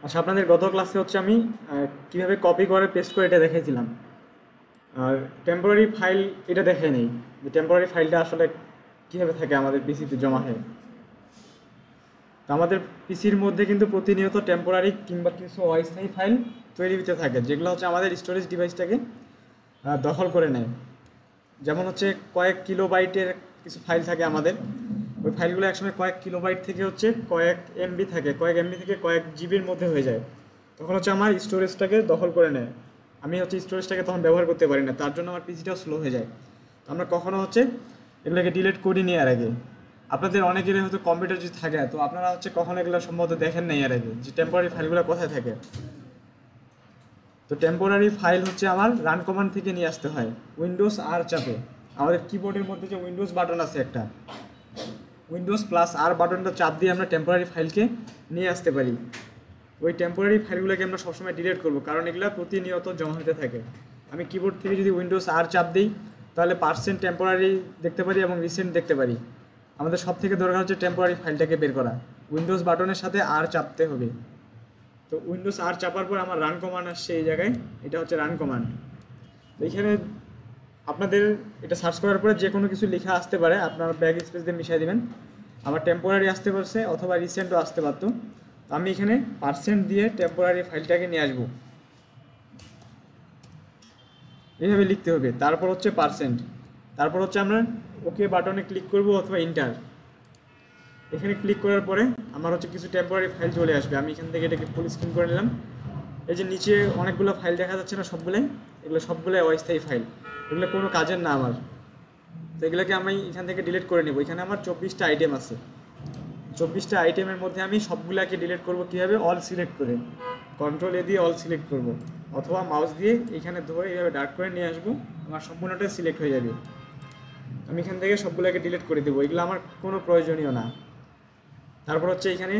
আচ্ছা, আপনাদের গত ক্লাসে হচ্ছে আমি কিভাবে কপি করে পেস্ট করে এটা দেখাইছিলাম। আর টেম্পোরারি ফাইল এটা দেখাই নেই যে টেম্পোরারি ফাইলটা আসলে কীভাবে থাকে আমাদের পিসিতে জমা হয়। তো আমাদের পিসির মধ্যে কিন্তু প্রতিনিয়ত টেম্পোরারি কিংবা কিছু অস্থায়ী ফাইল তৈরি হতে থাকে, যেগুলো হচ্ছে আমাদের স্টোরেজ ডিভাইসটাকে দখল করে নেয়। যেমন হচ্ছে কয়েক কিলোবাইটের কিছু ফাইল থাকে আমাদের, ওই ফাইলগুলো একসময় কয়েক কিলোবাইট থেকে হচ্ছে কয়েক এমবি থাকে, কয়েক এমবি থেকে কয়েক জিবির মধ্যে হয়ে যায়। তখন হচ্ছে আমার স্টোরেজটাকে দখল করে নেয়। আমি হচ্ছে স্টোরেজটাকে তখন ব্যবহার করতে পারি না, তার জন্য আমার পিসিটাও স্লো হয়ে যায়। তো আমরা কখনো হচ্ছে এগুলোকে ডিলিট করি নি এর আগে। আপনাদের অনেকেরই হয়তো কম্পিউটার যদি থাকে, তো আপনারা হচ্ছে কখনো এগুলো সম্ভবত দেখেন নাই এর আগে যে টেম্পোরারি ফাইলগুলো কোথায় থাকে। তো টেম্পোরারি ফাইল হচ্ছে আমার রান কমান্ড থেকে নিয়ে আসতে হয় উইন্ডোজ আর চাপে। আমাদের কিবোর্ডের মধ্যে যে উইন্ডোজ বাটন আছে একটা, উইন্ডোজ প্লাস আর বাটনটা চাপ দিয়ে আমরা টেম্পোরারি ফাইলকে নিয়ে আসতে পারি। ওই টেম্পোরারি ফাইলগুলোকে আমরা সবসময় ডিলিট করব, কারণ এগুলো প্রতিনিয়ত জমা হতে থাকে। আমি কিবোর্ড থেকে যদি উইন্ডোজ আর চাপ দিই, তাহলে পার্সেন্ট টেম্পোরারি দেখতে পারি এবং রিসেন্ট দেখতে পারি। আমাদের সব থেকে দরকার হচ্ছে টেম্পোরারি ফাইলটাকে বের করা। উইন্ডোজ বাটনের সাথে আর চাপতে হবে। তো উইন্ডোজ আর চাপার পর আমার রান কমান্ড আসছে এই জায়গায়, এটা হচ্ছে রান কমান্ড। তো এইখানে আপনাদের এটা সার্চ করার পরে যে কোনো কিছু লেখা আসতে পারে, আপনারা ব্যাক স্পেস দিয়ে মিশিয়ে দেবেন। আমার টেম্পোরারি আসতে পারছে অথবা রিসেন্টও আসতে পারতো। তো আমি এখানে পার্সেন্ট দিয়ে টেম্পোরারি ফাইলটাকে নিয়ে আসবো, এইভাবে লিখতে হবে। তারপর হচ্ছে পার্সেন্ট, তারপর হচ্ছে আমরা ওকে বাটনে ক্লিক করব অথবা ইন্টার। এখানে ক্লিক করার পরে আমার হচ্ছে কিছু টেম্পোরারি ফাইল চলে আসবে। আমি এখান থেকে এটাকে ফুল স্ক্রিন করে নিলাম। এই যে নিচে অনেকগুলো ফাইল দেখা যাচ্ছে না, এগুলো সবগুলোই অস্থায়ী ফাইল, এগুলো কোনো কাজের না আমার। তো এগুলোকে আমি এখান থেকে ডিলিট করে নেব। এখানে আমার 24টা আইটেম আছে। 24টা আইটেমের মধ্যে আমি সবগুলোকে ডিলিট করব কীভাবে? অল সিলেক্ট করে, কন্ট্রোল এ দিয়ে অল সিলেক্ট করব, অথবা মাউস দিয়ে এখানে ধরে এইভাবে ডার্ক করে নিয়ে আসবো, আমার সম্পূর্ণটা সিলেক্ট হয়ে যাবে। আমি এখান থেকে সবগুলোকে ডিলিট করে দেবো, এগুলো আমার কোনো প্রয়োজনীয় না। তারপর হচ্ছে এখানে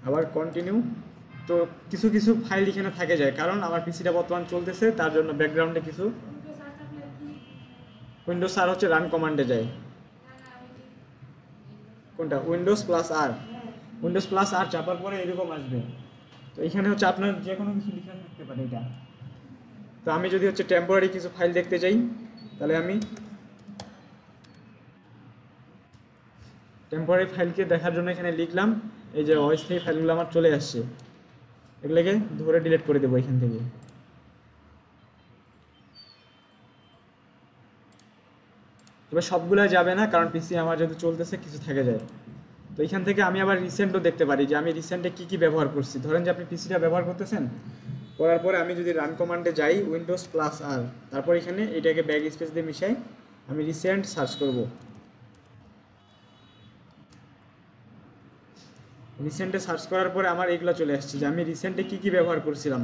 আবার কন্টিনিউ। তো কিছু কিছু ফাইল এখানে থাকে যায়, কারণ আমার পিসিটা বর্তমান চলতেছে, তার জন্য ব্যাকগ্রাউন্ডে কিছু উইন্ডোজ আর হচ্ছে রান কমান্ডে যায়। কোনটা? উইন্ডোজ প্লাস আর। উইন্ডোজ প্লাস আর চাপার পরে এরকম আসবে। তো এখানে হচ্ছে আপনার যে কোনো কিছু লেখা থাকতে পারে এটা। তো আমি যদি হচ্ছে টেম্পোরারি কিছু ফাইল দেখতে চাই, তাহলে আমি টেম্পোরারি ফাইলকে দেখার জন্য এখানে লিখলাম, এই যে অস্থায়ী ফাইলগুলো আমার চলে আসছে, এগুলোকে ধরে ডিলিট করে দেবো এখান থেকে। তবে সবগুলো যাবে না, কারণ পিসি আমার যেহেতু চলতেছে কিছু থেকে যায়। তো এখান থেকে আমি আবার রিসেন্টও দেখতে পারি যে আমি রিসেন্টে কী কী ব্যবহার করছি। ধরেন যে আপনি পিসিটা ব্যবহার করতেছেন, করার পরে আমি যদি রান কমান্ডে যাই উইন্ডোজ প্লাস আর, তারপর এখানে এটাকে ব্যাক স্পেস দিয়ে মিশাই, আমি রিসেন্ট সার্চ করব। রিসেন্টে সার্চ করার পরে আমার এগুলো চলে আসছে যে আমি রিসেন্টে কী কী ব্যবহার করছিলাম,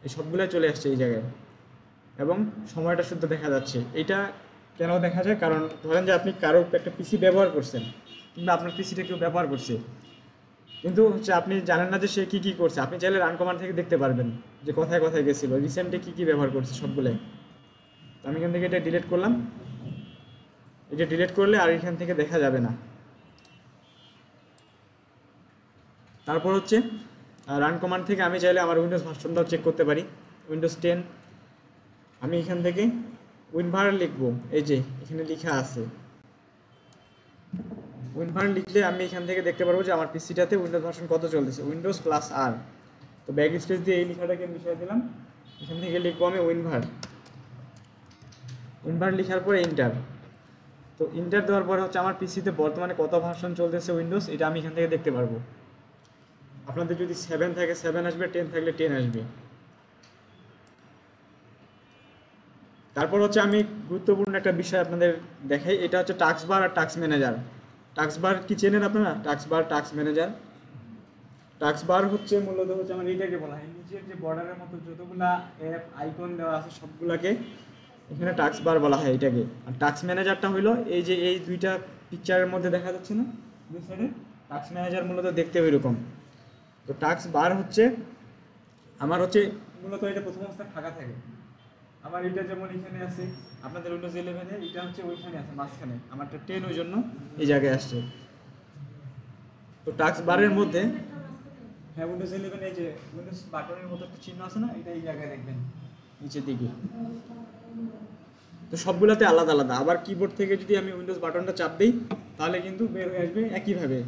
এই সবগুলো চলে আসছে এই জায়গায়, এবং সময়টা শুদ্ধ দেখা যাচ্ছে। এইটা কেন দেখা যায়? কারণ ধরেন যে আপনি কারোর একটা পিসি ব্যবহার করছেন, কিংবা আপনার পিসিটা কেউ ব্যবহার করছে, কিন্তু হচ্ছে আপনি জানেন না যে সে কী কী করছে। আপনি চাইলে রান কমান্ড থেকে দেখতে পারবেন যে কোথায় কোথায় গেছিলো, রিসেন্টে কী কী ব্যবহার করছে সবগুলোই। তো আমি এখান থেকে এটা ডিলিট করলাম। এটা ডিলিট করলে আর এখান থেকে দেখা যাবে না। তারপর হচ্ছে রান কমান্ড থেকে আমি চাইলে আমার উইন্ডোজ ভার্সনটাও চেক করতে পারি, উইন্ডোজ 10। আমি এখান থেকে উইনভার লিখবো, এই যে এখানে লেখা আছে উইনভার লিখলে আমি এখান থেকে দেখতে পারবো যে আমার পিসিটাতে উইন্ডোজ ভার্সন কত চলতেছে, উইন্ডোজ প্লাস আর। তো ব্যাক স্পেস দিয়ে এই লেখাটাকে মিশিয়ে দিলাম, এখান থেকে লিখবো আমি উইনভার। উইনভার লেখার পরে ইন্টার। তো ইন্টার দেওয়ার পরে হচ্ছে আমার পিসিতে বর্তমানে কত ভার্সন চলতেছে উইন্ডোজ, এটা আমি এখান থেকে দেখতে পারবো। আপনাদের যদি 7 থাকে 7 আসবে, 10 থাকলে 10 আসবে। তারপর হচ্ছে আমি গুরুত্বপূর্ণ একটা বিষয় আপনাদের দেখাই, এটা হচ্ছে টাস্ক বার আর টাস্ক ম্যানেজার। টাস্ক বার কি চেনেন আপনারা? টাস্ক বার, টাস্ক ম্যানেজার। টাস্ক বার হচ্ছে মূলত হচ্ছে আমার এইটাকে বলা হয়, নিচের যে বর্ডারের মতো যতগুলা অ্যাপ আইকন দেওয়া আছে সবগুলাকে এখানে টাস্ক বার বলা হয় এটাকে। আর টাস্ক ম্যানেজারটা হইলো এই যে এই দুইটা পিকচারের মধ্যে দেখা যাচ্ছে না দুই সাইডে, টাস্ক ম্যানেজার মূলত দেখতে এরকম। তো টাস্ক বার হচ্ছে আমার হচ্ছে মূলত এটা প্রথম অবস্থায় ফাঁকা থাকে। আমার এটা যেমন এখানে আছে, আপনাদের উইন্ডোজ 11 এটা হচ্ছে ওইখানে আছে মাঝখানে, আমারটা 10 ওই জন্য এই জায়গায় আসছে। তো টাস্ক বারের মধ্যে হ্যাঁ উইন্ডোজ 11 এই যে উইন্ডোজ বাটনের মতো একটা চিহ্ন আছে না, এটা এই জায়গায় দেখবেন নিচের দিকে। তো সবগুলোতে আলাদা আলাদা। আবার কিবোর্ড থেকে যদি আমি উইন্ডোজ বাটনটা চাপ দিই তাহলে কিন্তু বের হয়ে আসবে একইভাবে।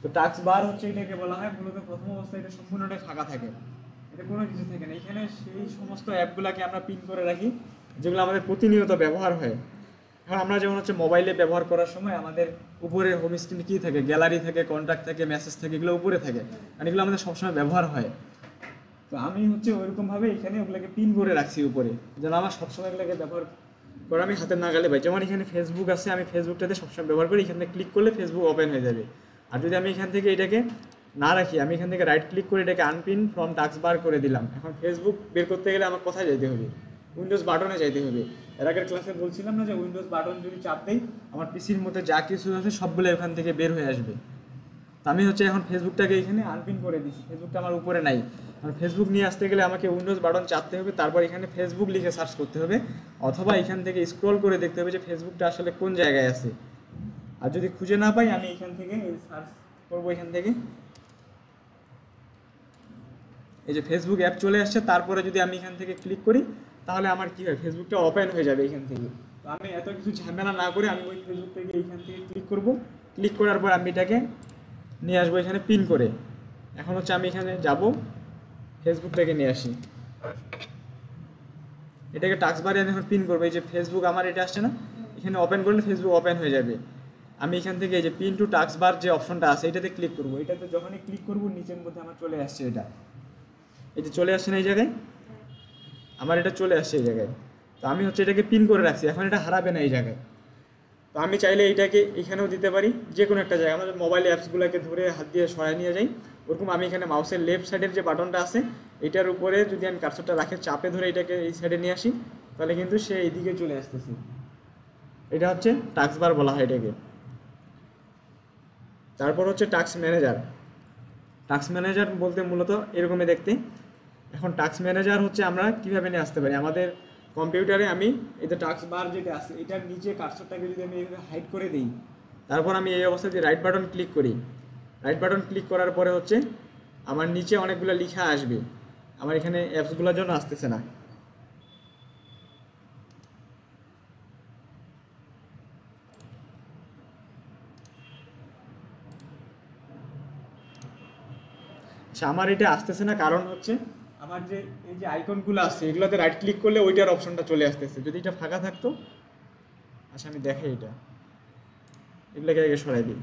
তো টাস্ক বার হচ্ছে এটাকে বলা হয়, মূলত প্রথম অবস্থায় এটা সম্পূর্ণটাই ফাঁকা থাকে, এটা কোনো কিছু থাকে না। এখানে সেই সমস্ত অ্যাপগুলোকে আমরা পিন করে রাখি যেগুলো আমাদের প্রতিনিয়ত ব্যবহার হয়। এখন আমরা যেমন হচ্ছে মোবাইলে ব্যবহার করার সময় আমাদের উপরে হোম স্ক্রিনে কী থাকে, গ্যালারি থাকে, কন্ট্যাক্ট থাকে, মেসেজ থাকে, এগুলো উপরে থাকে, আর এগুলো আমাদের সবসময় ব্যবহার হয়। তো আমি হচ্ছে ওইরকমভাবে এখানে ওগুলোকে পিন করে রাখছি উপরে, যেন আমার সবসময় এগুলোকে ব্যবহার করে আমি হাতের নাগালে পাই। যেমন এখানে ফেসবুক আছে, আমি ফেসবুকটাতে সবসময় ব্যবহার করি, এখানে ক্লিক করলে ফেসবুক ওপেন হয়ে যাবে। আর যদি আমি এখান থেকে এটাকে না রাখি, আমি এখান থেকে রাইট ক্লিক করে এটাকে আনপিন ফ্রম টাস্ক বার করে দিলাম, এখন ফেসবুক বের করতে গেলে আমার কোথায় যেতে হবে? উইন্ডোজ বাটনে যাইতে হবে। এর আগের ক্লাসে বলছিলাম না যে উইন্ডোজ বাটন যদি চাপ দেই আমার পিসির মধ্যে যা কিছু আছে সবগুলো এখান থেকে বের হয়ে আসবে। তো আমি হচ্ছে এখন ফেসবুকটাকে এখানে আনপিন করে দিচ্ছি, ফেসবুকটা আমার উপরে নাই। আর ফেসবুক নিয়ে আসতে গেলে আমাকে উইন্ডোজ বাটন চাপতে হবে, তারপর এখানে ফেসবুক লিখে সার্চ করতে হবে, অথবা এখান থেকে স্ক্রল করে দেখতে হবে যে ফেসবুকটা আসলে কোন জায়গায় আছে। আর যদি খুঁজে না পাই আমি এখান থেকে সার্চ করবো, এখান থেকে এই যে ফেসবুক অ্যাপ চলে আসছে, তারপরে যদি আমি এখান থেকে ক্লিক করি তাহলে আমার কি হয়, ফেসবুকটা ওপেন হয়ে যাবে এখান থেকে। তো আমি এত কিছু ঝামেলা না করে আমি ওই ফেসবুক থেকে এইখান থেকে ক্লিক করব, ক্লিক করার পর আমি এটাকে নিয়ে আসবো এখানে পিন করে। এখন হচ্ছে আমি এখানে যাব, ফেসবুকটাকে নিয়ে আসি, এটাকে টাস্ক বারে আমি এখন পিন করবো। এই যে ফেসবুক আমার এটা আসছে না, এখানে ওপেন করলে ফেসবুক ওপেন হয়ে যাবে। আমি এখান থেকে এই যে পিন টু টাস্ক বার যে অপশনটা আছে এটাতে ক্লিক করবো, এটাতে যখনই ক্লিক করবো নিচের মধ্যে আমার চলে আসছে এটা, এই যে চলে আসছে না এই জায়গায়, আমার এটা চলে আসছে এই জায়গায়। তো আমি হচ্ছে এটাকে পিন করে রাখছি, এখন এটা হারাবে না এই জায়গায়। তো আমি চাইলে এইটাকে এখানেও দিতে পারি, যে কোনো একটা জায়গায়। আমাদের মোবাইল অ্যাপসগুলোকে ধরে হাত দিয়ে সরাই নিয়ে যাই, ওরকম আমি এখানে মাউসের লেফট সাইডের যে বাটনটা আছে এটার উপরে যদি আমি কার্সরটা রাখে চাপে ধরে এটাকে এই সাইডে নিয়ে আসি তাহলে কিন্তু সে এইদিকে চলে আসতেছে। এটা হচ্ছে টাস্ক বার বলা হয় এটাকে। তারপর হচ্ছে টাস্ক ম্যানেজার। টাস্ক ম্যানেজার বলতে মূলত এরকমই দেখতে। এখন টাস্ক ম্যানেজার হচ্ছে আমরা কীভাবে নিয়ে আসতে পারি, আমাদের কম্পিউটারে আমি এই যে টাস্ক বার যেটা আছে এটার নিচে কার্সরটাকে যদি আমি এইভাবে হাইড করে দিই, তারপর আমি এই অবস্থায় রাইট বাটন ক্লিক করি, রাইট বাটন ক্লিক করার পরে হচ্ছে আমার নিচে অনেকগুলো লেখা আসবে, আমার এখানে অ্যাপসগুলোর জন্য আসতেছে না। আচ্ছা, আমার এটা আসতেছে না কারণ হচ্ছে আমার যে এই যে আইকনগুলো আছে এগুলোতে রাইট ক্লিক করলে ওইটার অপশনটা চলে আসতেছে, যদি এটা ফাঁকা থাকতো। আচ্ছা আমি দেখাই, এটা এগুলোকে আগে সরাই দিই।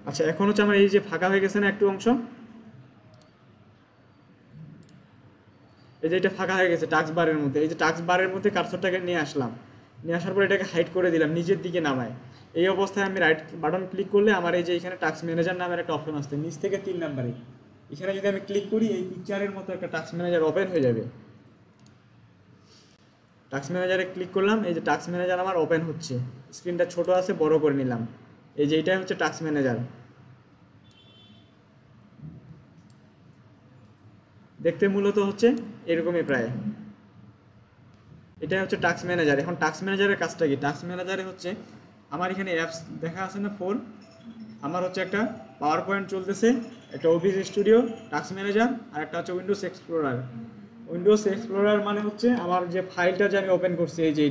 আচ্ছা এখন হচ্ছে আমার এই যে ফাঁকা হয়ে গেছে না একটু অংশ, এই যে এটা ফাঁকা হয়ে গেছে টাস্ক বারের মধ্যে, এই যে টাস্ক বারের মধ্যে কার্সরটাকে নিয়ে আসলাম, নিয়ে আসার পর এটাকে হাইড করে দিলাম, নিচের দিকে নামায়। এই অবস্থায় আমি রাইট বাটন ক্লিক করলে আমার এই যে এখানে টাস্ক ম্যানেজার নামের একটা অপশন আসছে নিচ থেকে 3 নাম্বারে, এখানে যদি আমি ক্লিক করি এই পিকচারের মতো একটা টাস্ক ম্যানেজার ওপেন হয়ে যাবে। টাস্ক ম্যানেজারে ক্লিক করলাম, এই যে টাস্ক ম্যানেজার আমার ওপেন হচ্ছে, স্ক্রিনটা ছোট আছে বড় করে নিলাম, এই যে এটাই হচ্ছে টাস্ক ম্যানেজার। দেখতে মূলত হচ্ছে এরকমই প্রায়, এটাই হচ্ছে টাস্ক ম্যানেজার। এখন টাস্ক ম্যানেজারের কাজটা কি, টাস্ক ম্যানেজারে হচ্ছে আমার এখানে অ্যাপস দেখা আছে না 4, আমার হচ্ছে একটা পাওয়ার পয়েন্ট চলতেছে, একটা ওবিএস স্টুডিও, টাস্ক ম্যানেজার, আর একটা হচ্ছে উইন্ডোজ এক্সপ্লোরার। উইন্ডোজ এক্সপ্লোরার মানে হচ্ছে আমার যে ফাইলটা যে আমি ওপেন করছি, এই যে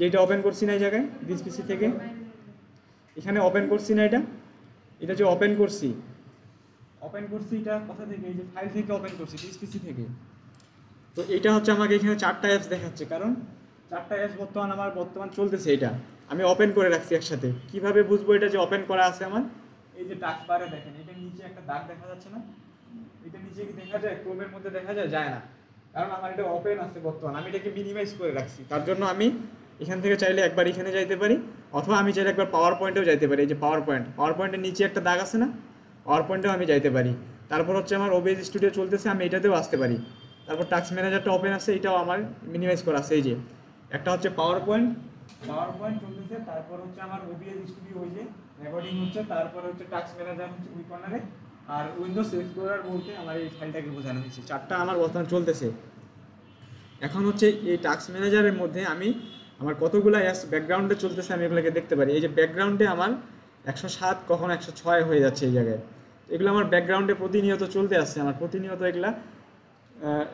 এইটা ওপেন করছি না এই জায়গায় দিস পিসি থেকে, এখানে ওপেন করছি না এটা যে ওপেন করছি এটা কোথা থেকে, এই যে ফাইল থেকে ওপেন করছি দিস পিসি থেকে। তো এইটা হচ্ছে আমাকে এখানে 4টা অ্যাপস দেখাচ্ছে, কারণ 4টা অ্যাপস বর্তমান চলতেছে, এটা আমি ওপেন করে রাখছি একসাথে। কিভাবে বুঝবো এটা যে ওপেন করা আছে আমার, এই যে টাস্ক বারে দেখেন এটা নিচে একটা দাগ দেখা যাচ্ছে না, এটা নিচে কি দেখা যায়, ক্রোমের মধ্যে দেখা যায় না, কারণ আমার এটা ওপেন আছে বর্তমান, আমি এটাকে মিনিমাইজ করে রাখছি। তার জন্য আমি এখান থেকে চাইলে একবার এখানে যাইতে পারি, অথবা আমি চাইলে একবার পাওয়ার পয়েন্টেও যাইতে পারি। এই যে পাওয়ার পয়েন্টের নিচে একটা দাগ আছে না, পাওয়ার পয়েন্টেও আমি যাইতে পারি। তারপর হচ্ছে আমার ওবিএস স্টুডিও চলতেছে, আমি এটাতেও আসতে পারি। তারপর টাস্ক ম্যানেজারটা ওপেন আছে, এটাও আমার মিনিমাইজ করা আছে। এই যে একটা হচ্ছে পাওয়ার পয়েন্ট চলতেছে, তারপর হচ্ছে আমার ওবিএস স্টুডিও ওই যে রেকর্ডিং হচ্ছে, তারপর হচ্ছে টাস্ক ম্যানেজার হচ্ছে ওই কর্নারে, আর উইন্ডোজ এক্সপ্লোরার বলতে আমার এই ফাইলটাকে বোঝানো হয়েছে। 4টা আমার বর্তমান চলতেছে। এখন হচ্ছে এই টাস্ক ম্যানেজারের মধ্যে আমি আমার কতগুলো অ্যাপস ব্যাকগ্রাউন্ডে চলতেছে আমি এগুলোকে দেখতে পারি। এই যে ব্যাকগ্রাউন্ডে আমার 107 কখনো 106 হয়ে যাচ্ছে এই জায়গায়। তো এগুলো আমার ব্যাকগ্রাউন্ডে প্রতিনিয়ত চলতে আসছে, আমার প্রতিনিয়ত এগুলা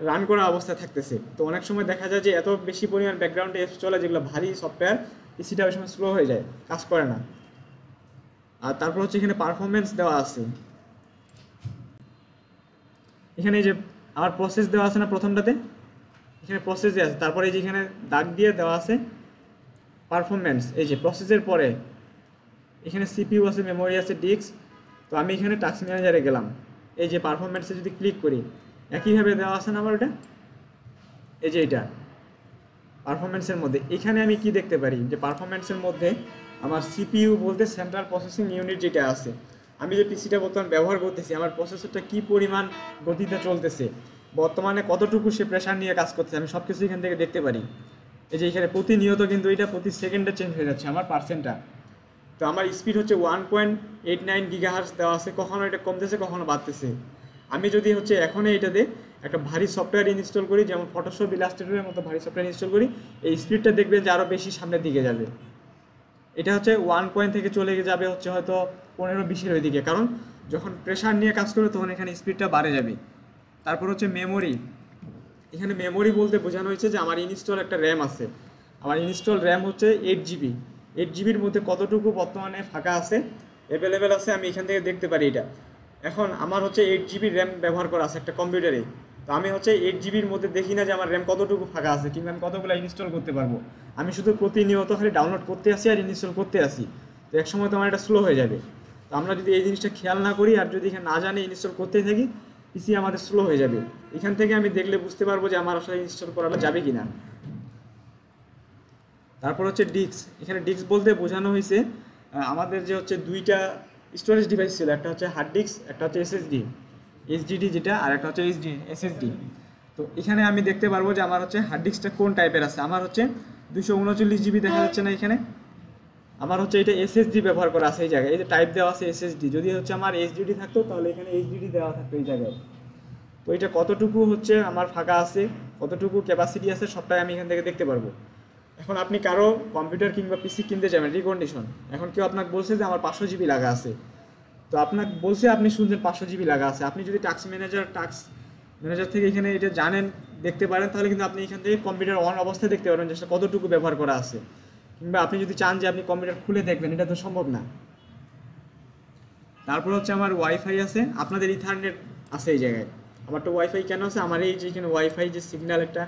রান করা অবস্থায় থাকতেছে। তো অনেক সময় দেখা যায় যে এত বেশি পরিমাণ ব্যাকগ্রাউন্ডে অ্যাপস চলে যেগুলো ভারী সফটওয়্যার, পিসিটা ওই সময় স্লো হয়ে যায়, কাজ করে না। আর তারপর হচ্ছে এখানে পারফরমেন্স দেওয়া আছে, এখানে এই যে আমার প্রসেস দেওয়া আছে না প্রথমটাতে, এখানে প্রসেস দেওয়া আছে, তারপরে এই যে এখানে দাগ দিয়ে দেওয়া আছে পারফরমেন্স। এই যে প্রসেসের পরে এখানে সিপিইউ আছে, মেমোরি আছে, ডিস্ক। তো আমি এখানে টাস্ক ম্যানেজারে গেলাম, এই যে পারফরমেন্সে যদি ক্লিক করি একইভাবে দেওয়া আছে না আমার ওটা, এই যে এটা পারফরমেন্সের মধ্যে। এখানে আমি কি দেখতে পারি যে পারফরমেন্সের মধ্যে আমার সিপিইউ বলতে সেন্ট্রাল প্রসেসিং ইউনিট যেটা আছে, আমি যে পিসিটা বর্তমানে ব্যবহার করতেছি আমার প্রসেসরটা কি পরিমাণ গতিতে চলতেছে, বর্তমানে কতটুকু সে প্রেশার নিয়ে কাজ করতেছে, আমি সব কিছু এখান থেকে দেখতে পারি। এই যে এখানে প্রতিনিয়ত কিন্তু এটা প্রতি সেকেন্ডে চেঞ্জ হয়ে যাচ্ছে আমার পার্সেন্টটা। তো আমার স্পিড হচ্ছে 1.89 গিগাহার্টজ দেওয়া আছে, কখনো এটা কমতেছে কখনো বাড়তেছে। আমি যদি হচ্ছে এখনই এটাতে একটা ভারী সফটওয়্যার ইনস্টল করি, যেমন ফটোশপ, ইলাস্ট্রেটরের মতো ভারী সফটওয়্যার ইনস্টল করি, এই স্পিডটা দেখবেন যে আরও বেশি সামনের দিকে যাবে। এটা হচ্ছে 1 থেকে চলে যাবে হচ্ছে হয়তো 15-20-এর ওই দিকে, কারণ যখন প্রেশার নিয়ে কাজ করবে তখন এখানে স্পিডটা বাড়ে যাবে। তারপর হচ্ছে মেমোরি, এখানে মেমোরি বলতে বোঝানো হয়েছে যে আমার ইনস্টল একটা র্যাম আছে, আমার ইনস্টল র্যাম হচ্ছে 8 জিবি। 8 জিবির মধ্যে কতটুকু বর্তমানে ফাঁকা আছে, অ্যাভেলেবেল আছে, আমি এখান থেকে দেখতে পারি এটা। এখন আমার হচ্ছে 8 জিবি র্যাম ব্যবহার করা আছে একটা কম্পিউটারে। তো আমি হচ্ছে 8 জিবির মধ্যে দেখি না যে আমার র্যাম কতটুকু ফাঁকা আছে কিংবা আমি কতগুলো ইনস্টল করতে পারবো, আমি শুধু প্রতিনিয়ত খালি ডাউনলোড করতে আসি আর ইনস্টল করতে আসি। তো এক সময় তো আমার এটা স্লো হয়ে যাবে। তো আমরা যদি এই জিনিসটা খেয়াল না করি আর যদি এখানে না জানি ইনস্টল করতেই থাকি, পিসি আমাদের স্লো হয়ে যাবে। এখান থেকে আমি দেখলে বুঝতে পারবো যে আমার আসলে ইনস্টল করাটা যাবে কি না। তারপর হচ্ছে ডিস্ক, এখানে ডিস্ক বলতে বোঝানো হয়েছে আমাদের যে হচ্ছে দুইটা স্টোরেজ ডিভাইস ছিল, একটা হচ্ছে হার্ড ডিস্ক, একটা হচ্ছে এসডিডি যেটা, আর একটা হচ্ছে এসএসডি। তো এখানে আমি দেখতে পারবো যে আমার হচ্ছে হার্ড ডিস্কটা কোন টাইপের আছে। আমার হচ্ছে 239 জিবি দেখা যাচ্ছে না এখানে, আমার হচ্ছে এটা এসএসডি ব্যবহার করা আছে এই জায়গায়, এই যে টাইপ দেওয়া আছে এসএসডি। যদি হচ্ছে আমার এইচডিডি থাকতো তাহলে এখানে এইচডিডি দেওয়া থাকতো এই জায়গায়। তো এটা কতটুকু হচ্ছে আমার ফাঁকা আছে, কতটুকু ক্যাপাসিটি আছে, সবটাই আমি এখান থেকে দেখতে পারবো। এখন আপনি কারো কম্পিউটার কিংবা পিসি কিনতে যাবেন, রিকন্ডিশন, এখন কেউ আপনাকে বলছে যে আমার 500 জিবি লাগা আছে, তো আপনাকে বলছে আপনি শুনছেন 500 জিবি লাগা আছে, আপনি যদি টাস্ক ম্যানেজার থেকে এখানে এটা জানেন, দেখতে পারেন, তাহলে কিন্তু আপনি এখান থেকে কম্পিউটার অন অবস্থায় দেখতে পারবেন যে সেটা কতটুকু ব্যবহার করা আছে। কিংবা আপনি যদি চান যে আপনি কম্পিউটার খুলে দেখবেন, এটা তো সম্ভব না। তারপর হচ্ছে আমার ওয়াইফাই আছে, আপনাদের ইথারনেট আছে এই জায়গায়। আমার তো ওয়াইফাই কেন আছে, আমার এই যে এখানে ওয়াইফাই যে সিগন্যাল একটা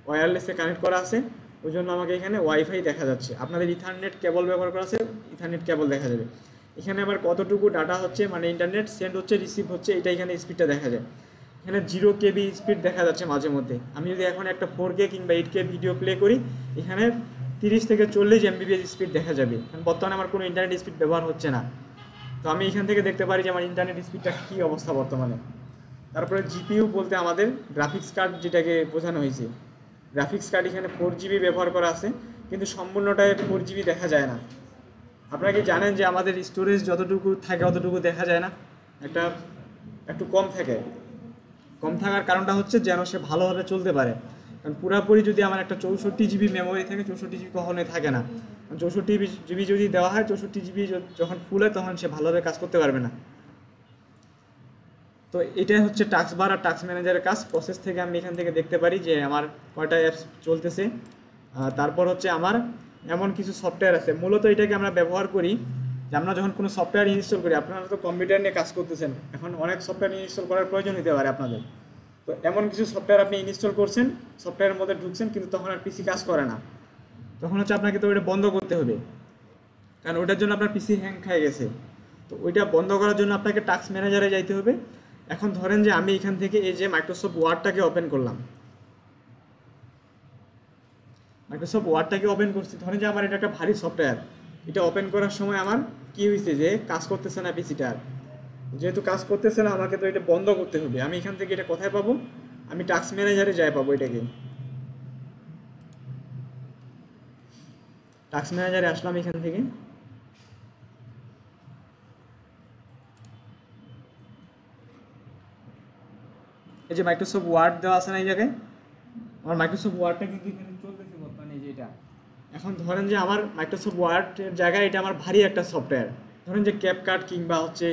ওয়্যারলেসে কানেক্ট করা আছে, ওই জন্য আমাকে এখানে ওয়াইফাই দেখা যাচ্ছে। আপনাদের ইথারনেট কেবল ব্যবহার করা আছে, ইথারনেট কেবল দেখা যাবে। এখানে আবার কতটুকু ডাটা হচ্ছে, মানে ইন্টারনেট সেন্ড হচ্ছে, রিসিভ হচ্ছে, এটা এখানে স্পিডটা দেখা যায়। এখানে 0 KB স্পিড দেখা যাচ্ছে মাঝে মধ্যে। আমি যদি এখন একটা 4K কিংবা 8K ভিডিও প্লে করি, এখানে 30 থেকে 40 MBPS স্পিড দেখা যাবে, কারণ বর্তমানে আমার কোনো ইন্টারনেট স্পিড ব্যবহার হচ্ছে না। তো আমি এখান থেকে দেখতে পারি যে আমার ইন্টারনেট স্পিডটা কী অবস্থা বর্তমানে। তারপরে জিপিইউ বলতে আমাদের গ্রাফিক্স কার্ড যেটাকে বোঝানো হয়েছে। গ্রাফিক্স কার্ড এখানে 4 GB ব্যবহার করা আছে, কিন্তু সম্পূর্ণটায় 4 GB দেখা যায় না। আপনারা কি জানেন যে আমাদের স্টোরেজ যতটুকু থাকে অতটুকু দেখা যায় না, একটু কম থাকে। কম থাকার কারণটা হচ্ছে যেন সে ভালোভাবে চলতে পারে। কারণ পুরোপুরি যদি আমার একটা 64 GB মেমোরি থাকে, 64 GB কখনোই থাকে না। 64 GB যদি দেওয়া হয়, 64 GB যখন ফুল হয় তখন সে ভালোভাবে কাজ করতে পারবে না। তো এটাই হচ্ছে টাস্ক বার আর টাস্ক ম্যানেজারের কাজ। প্রসেস থেকে আমি এখান থেকে দেখতে পারি যে আমার কয়টা অ্যাপস চলতেছে। তারপর হচ্ছে আমার এমন কিছু সফটওয়্যার আছে, মূলত এটাকে আমরা ব্যবহার করি যে আমরা যখন কোনো সফটওয়্যার ইনস্টল করি, আপনারা তো কম্পিউটার নিয়ে কাজ করতেছেন, এখন অনেক সফটওয়্যার ইনস্টল করার প্রয়োজন হতে পারে আপনাদের। তো এমন কিছু সফটওয়্যার আপনি ইনস্টল করছেন, সফটওয়্যারের মধ্যে ঢুকছেন, কিন্তু তখন আর পিসি কাজ করে না, তখন হচ্ছে আপনাকে তো ওইটা বন্ধ করতে হবে, কারণ ওইটার জন্য আপনার পিসি হ্যাং খেয়ে গেছে। তো ওইটা বন্ধ করার জন্য আপনাকে টাস্ক ম্যানেজারে যাইতে হবে। এখন ধরেন যে আমি এখান থেকে এই যে মাইক্রোসফট ওয়ার্ডটাকে ওপেন করলাম, মাইক্রোসফট ওয়ার্ডটাকে ওপেন করছি, ধরেন যে আমার এটা একটা ভারী সফটওয়্যার, এটা ওপেন করার সময় আমার কি হয়েছে যে কাজ করতেছে না পিসিটা। যেহেতু কাজ করতেছে না, আমাকে তো এটা বন্ধ করতে হবে। আমি এখান থেকে এটা কোথায় পাবো, আমি টাস্ক ম্যানেজারে যাই পাবো এটাকে। টাস্ক ম্যানেজারে আসলাম এখান থেকে, এই যে মাইক্রোসফট ওয়ার্ড দেওয়া আছে না এই জায়গায়, আমার মাইক্রোসফট ওয়ার্ডটা কিন্তু এখানে চলতেছে বর্তমানে, যে এটা এখন ধরেন যে আমার মাইক্রোসফট ওয়ার্ডের জায়গায় এটা আমার ভারী একটা সফটওয়্যার, ধরেন যে ক্যাপকাট কিংবা হচ্ছে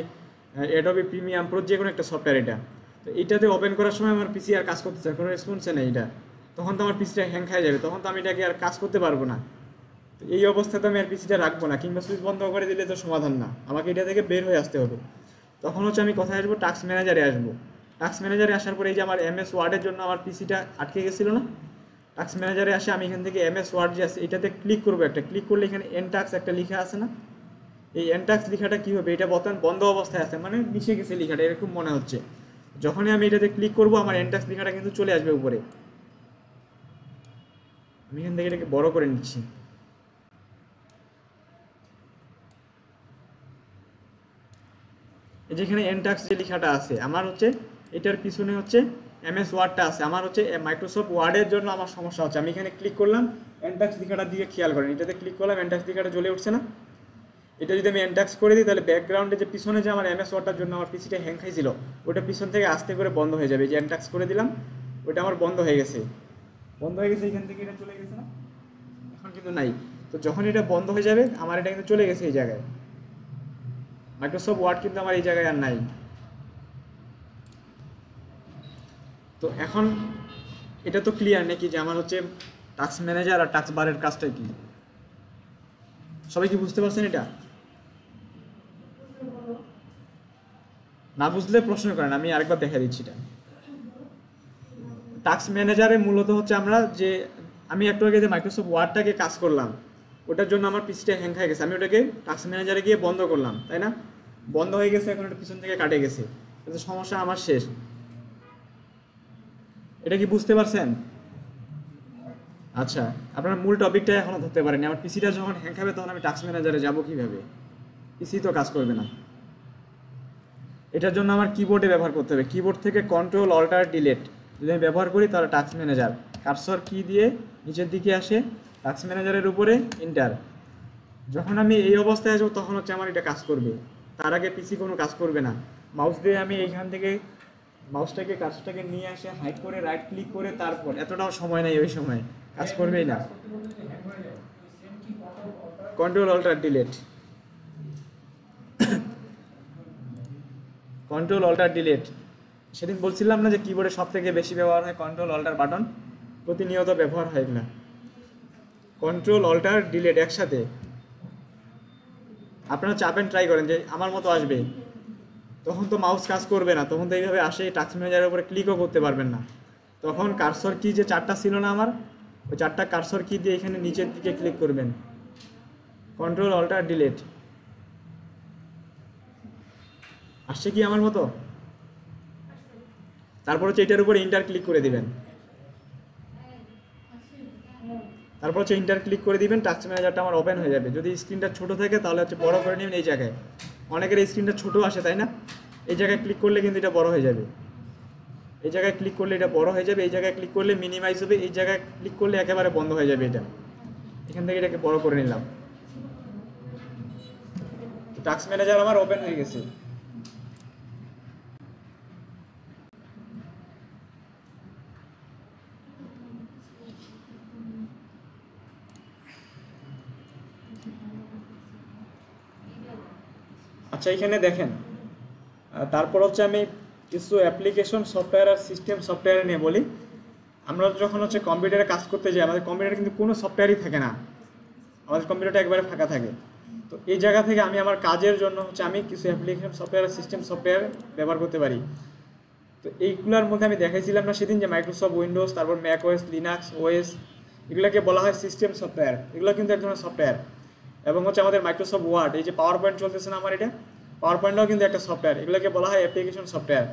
অ্যাডোবি প্রিমিয়াম প্রো যে কোনো একটা সফটওয়্যার এটা, তো এইটাতে ওপেন করার সময় আমার পিসি আর কাজ করতেছে কোনো রেসপন্সে নেই এটা, তখন তো আমার পিসিটা হ্যাং খাই যাবে, তখন তো আমি এটাকে আর কাজ করতে পারবো না। তো এই অবস্থাতে আমি আর পিসিটা রাখবো না, কিংবা সুইচ বন্ধ করে দিলে তো সমাধান না, আমাকে এটা থেকে বের হয়ে আসতে হবে। তখন হচ্ছে আমি কোথায় আসবো, টাস্ক ম্যানেজারে আসবো। টাস্ক ম্যানেজারে আসার পরে এই যে আমার এমএস ওয়ার্ডের জন্য আমার পিসিটা আটকে গেছিলো না, টাস্ক ম্যানেজারে আসে আমি এখান থেকে এমএস ওয়ার্ড যে আছে এটাতে ক্লিক করবো, একটা ক্লিক করলে এখানে এন টাস্ক একটা লেখা আছে না, এই এন টাস্ক লেখাটা কী হবে, এটা বর্তমান বন্ধ অবস্থায় আছে, মানে মিশে গেছে লেখাটা এরকম মনে হচ্ছে। যখনই আমি এটাতে ক্লিক করবো আমার এন টাস্ক লেখাটা কিন্তু চলে আসবে উপরে। আমি এখান থেকে এটাকে বড় করে নিচ্ছি। যেখানে এনটাক্স যে লেখাটা আছে আমার হচ্ছে এটার পিছনে হচ্ছে এমএস ওয়ার্ডটা আছে, আমার হচ্ছে মাইক্রোসফট ওয়ার্ডের জন্য আমার সমস্যা হচ্ছে। আমি এখানে ক্লিক করলাম, এনটাক্স লেখাটার দিকে খেয়াল করেন, এটাতে ক্লিক করলাম এনটাক্স লেখাটা জ্বলে উঠছে না, এটা যদি আমি এনটাক্স করে দিই তাহলে ব্যাকগ্রাউন্ডে যে পিছনে যে আমার এমএস ওয়ার্ডটার জন্য আমার পিসিটা হ্যাং খাইছিল ওটা পিছন থেকে আস্তে করে বন্ধ হয়ে যাবে। যে এনটাক্স করে দিলাম ওটা আমার বন্ধ হয়ে গেছে, এখান থেকে এটা চলে গেছে না, এখন কিন্তু নাই। তো যখন এটা বন্ধ হয়ে যাবে আমার এটা কিন্তু চলে গেছে এই জায়গায়, মাইক্রোসফট ওয়ার্ড কিন্তু আমার এই জায়গায় আর নাই। তো এখন এটা তো ক্লিয়ার নাকি যে আমার হচ্ছে টাস্ক ম্যানেজার আর টাস্ক বারের কাজটা কি, সবাই কি বুঝতে পারছেন? এটা না বুঝলে প্রশ্ন করেন, আমি আরেকবার দেখা দিচ্ছি। এটা টাস্ক ম্যানেজারে মূলত হচ্ছে আমরা যে আমি একটু আগে যে মাইক্রোসফট ওয়ার্ডটাকে কাজ করলাম ওটার জন্য আমার পিসিটা হ্যাং হয়ে গেছে, আমি ওটাকে টাস্ক ম্যানেজারে গিয়ে বন্ধ করলাম, তাই না? বন্ধ হয়ে গেছে, এখন এটা পিছন থেকে কাটে গেছে, কিন্তু সমস্যা আমার শেষ। এটা কি বুঝতে পারছেন? আচ্ছা, আপনার মূল টপিকটা এখনো ধরতে পারেনি। আমার পিসিটা যখন হ্যাং খাবে তখন আমি টাস্ক ম্যানেজারে যাব কিভাবে? পিসি তো কাজ করবে না। এটার জন্য আমার কিবোর্ডে ব্যবহার করতে হবে, কিবোর্ড থেকে কন্ট্রোল অল্টার ডিলিট যদি আমি ব্যবহার করি তাহলে টাস্ক ম্যানেজার কার্সর কি দিয়ে নিচের দিকে আসে, টাস্ক ম্যানেজারের উপরে এন্টার। যখন আমি এই অবস্থায় আসবো তখন হচ্ছে আমার এটা কাজ করবে, তার আগে পিসি কোনো কাজ করবে না। মাউস দিয়ে আমি এইখান থেকে মাউসটাকে কার্সরটাকে নিয়ে আসে হাইড করে রাইট ক্লিক করে তারপর, এতটাও সময় নেই, ওই সময় কাজ করবেই না। Control alter delete, control alter delete. সেদিন বলছিলাম না যে কিবোর্ডে সব থেকে বেশি ব্যবহার হয় কন্ট্রোল অল্টার বাটন, প্রতিনিয়ত ব্যবহার হয় না। কন্ট্রোল অল্টার ডিলিট একসাথে আপনারা চাপেন, ট্রাই করেন যে আমার মতো আসবে, তখন তো মাউস কাজ করবে না, তখন তো এইভাবে আসে, টাস্ক ম্যানেজারের উপরে ক্লিকও করতে পারবেন না। তখন কার্সর কি যে চারটা ছিল না আমার, ওই চারটা কার্সর কি দিয়ে এখানে নিচের দিকে ক্লিক করবেন, কন্ট্রোল অল্টার ডিলিট। আসছে কি আমার মতো? তারপর হচ্ছে এটার উপরে ইন্টার ক্লিক করে দিবেন, তারপর হচ্ছে ইন্টার ক্লিক করে দিবেন, টাস্ক ম্যানেজারটা আমার ওপেন হয়ে যাবে। যদি স্ক্রিনটা ছোট থাকে তাহলে হচ্ছে বড় করে নেবেন এই জায়গায়, অনেকের স্ক্রিনটা ছোট আসে তাই না, এই জায়গায় ক্লিক করলে কিন্তু এটা বড় হয়ে যাবে, এই জায়গায় ক্লিক করলে এটা বড় হয়ে যাবে, এই জায়গায় ক্লিক করলে মিনিমাইজ হবে, এই জায়গায় ক্লিক করলে একেবারে বন্ধ হয়ে যাবে এটা। এখান থেকে এটাকে বড় করে নিলাম, টাস্ক ম্যানেজার আমার ওপেন হয়ে গেছে। আচ্ছা, এখানে দেখেন, তারপর হচ্ছে আমি কিছু অ্যাপ্লিকেশন সফটওয়্যার আর সিস্টেম সফটওয়্যার নিয়ে বলি। আমরা যখন হচ্ছে কম্পিউটারে কাজ করতে যাই আমাদের কম্পিউটারে কিন্তু কোনো সফটওয়্যারই থাকে না, আমাদের কম্পিউটারটা একবারে ফাঁকা থাকে। তো এই জায়গা থেকে আমি আমার কাজের জন্য হচ্ছে আমি কিছু অ্যাপ্লিকেশন সফটওয়্যার আর সিস্টেম সফটওয়্যার ব্যবহার করতে পারি। তো এইগুলোর মধ্যে আমি দেখাইছিলাম না সেদিন যে মাইক্রোসফট উইন্ডোজ, তারপর ম্যাক ওএস, লিনাক্স ওএস, এগুলোকে বলা হয় সিস্টেম সফটওয়্যার, এগুলো কিন্তু এক ধরনের সফটওয়্যার। এবং হচ্ছে আমাদের মাইক্রোসফট ওয়ার্ড, এই যে পাওয়ার পয়েন্ট চলতেছে না আমার, এটা পাওয়ার পয়েন্টটাও কিন্তু একটা সফটওয়্যার, এগুলোকে বলা হয় অ্যাপ্লিকেশন সফটওয়্যার।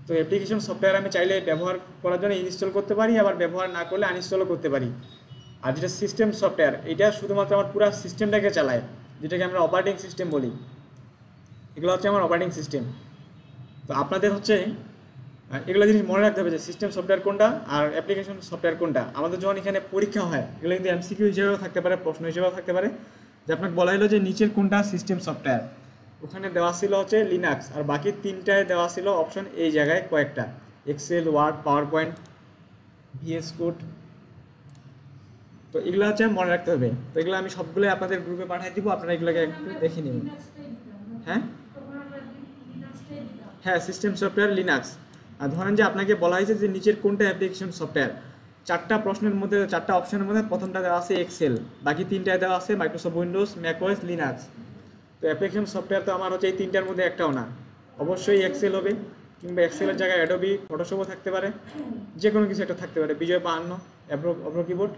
তো অ্যাপ্লিকেশন সফটওয়্যার আমি চাইলে ব্যবহার করার জন্য ইনস্টল করতে পারি, আবার ব্যবহার না করলে আনইনস্টলও করতে পারি। আর যেটা সিস্টেম সফটওয়্যার, এটা শুধুমাত্র আমার পুরো সিস্টেমটাকে চালায়, যেটাকে আমরা অপারেটিং সিস্টেম বলি, এগুলো হচ্ছে আমার অপারেটিং সিস্টেম। তো আপনাদের হচ্ছে এগুলো জিনিস মনে রাখতে হবে যে সিস্টেম সফটওয়্যার কোনটা আর অ্যাপ্লিকেশন সফটওয়্যার কোনটা। আমাদের যখন এখানে পরীক্ষা হয় এগুলো কিন্তু এমসিকিউ হিসেবেও থাকতে পারে, প্রশ্ন হিসেবেও থাকতে পারে, যে আপনাকে বলা হলো যে নিচের কোনটা সিস্টেম সফটওয়্যার, ওখানে দেওয়া ছিল হচ্ছে লিনাক্স, আর বাকি তিনটায় দেওয়া ছিল অপশন এই জায়গায় কয়েকটা, Excel, Word, PowerPoint, VS Code. তো এগুলো হচ্ছে মনে রাখতে হবে। তো এগুলো আমি সবগুলো আপনাদের গ্রুপে পাঠিয়ে দিব, আপনারা এগুলোকে একটু দেখে নেবেন। হ্যাঁ হ্যাঁ, সিস্টেম সফটওয়্যার লিনাক্স। আর ধরেন যে আপনাকে বলা হয়েছে যে নিচের কোনটা অ্যাপ্লিকেশন সফটওয়্যার, চারটা প্রশ্নের মধ্যে, চারটা অপশনের মধ্যে প্রথমটা দেওয়া আছে এক্সেল, বাকি তিনটায় দেওয়া আছে মাইক্রোসফট উইন্ডোজ, ম্যাকওএস, লিনাক্স। তো অ্যাপ্লিকেশন সফটওয়্যার তো আমার হচ্ছে এই তিনটার মধ্যে একটাও না, অবশ্যই এক্সেল হবে, কিংবা এক্সেলের জায়গায় অ্যাডোবি ফটোশপও থাকতে পারে, যে কোনো কিছু একটা থাকতে পারে, বিজয় 52 অ্যাপ্রো কিবোর্ড।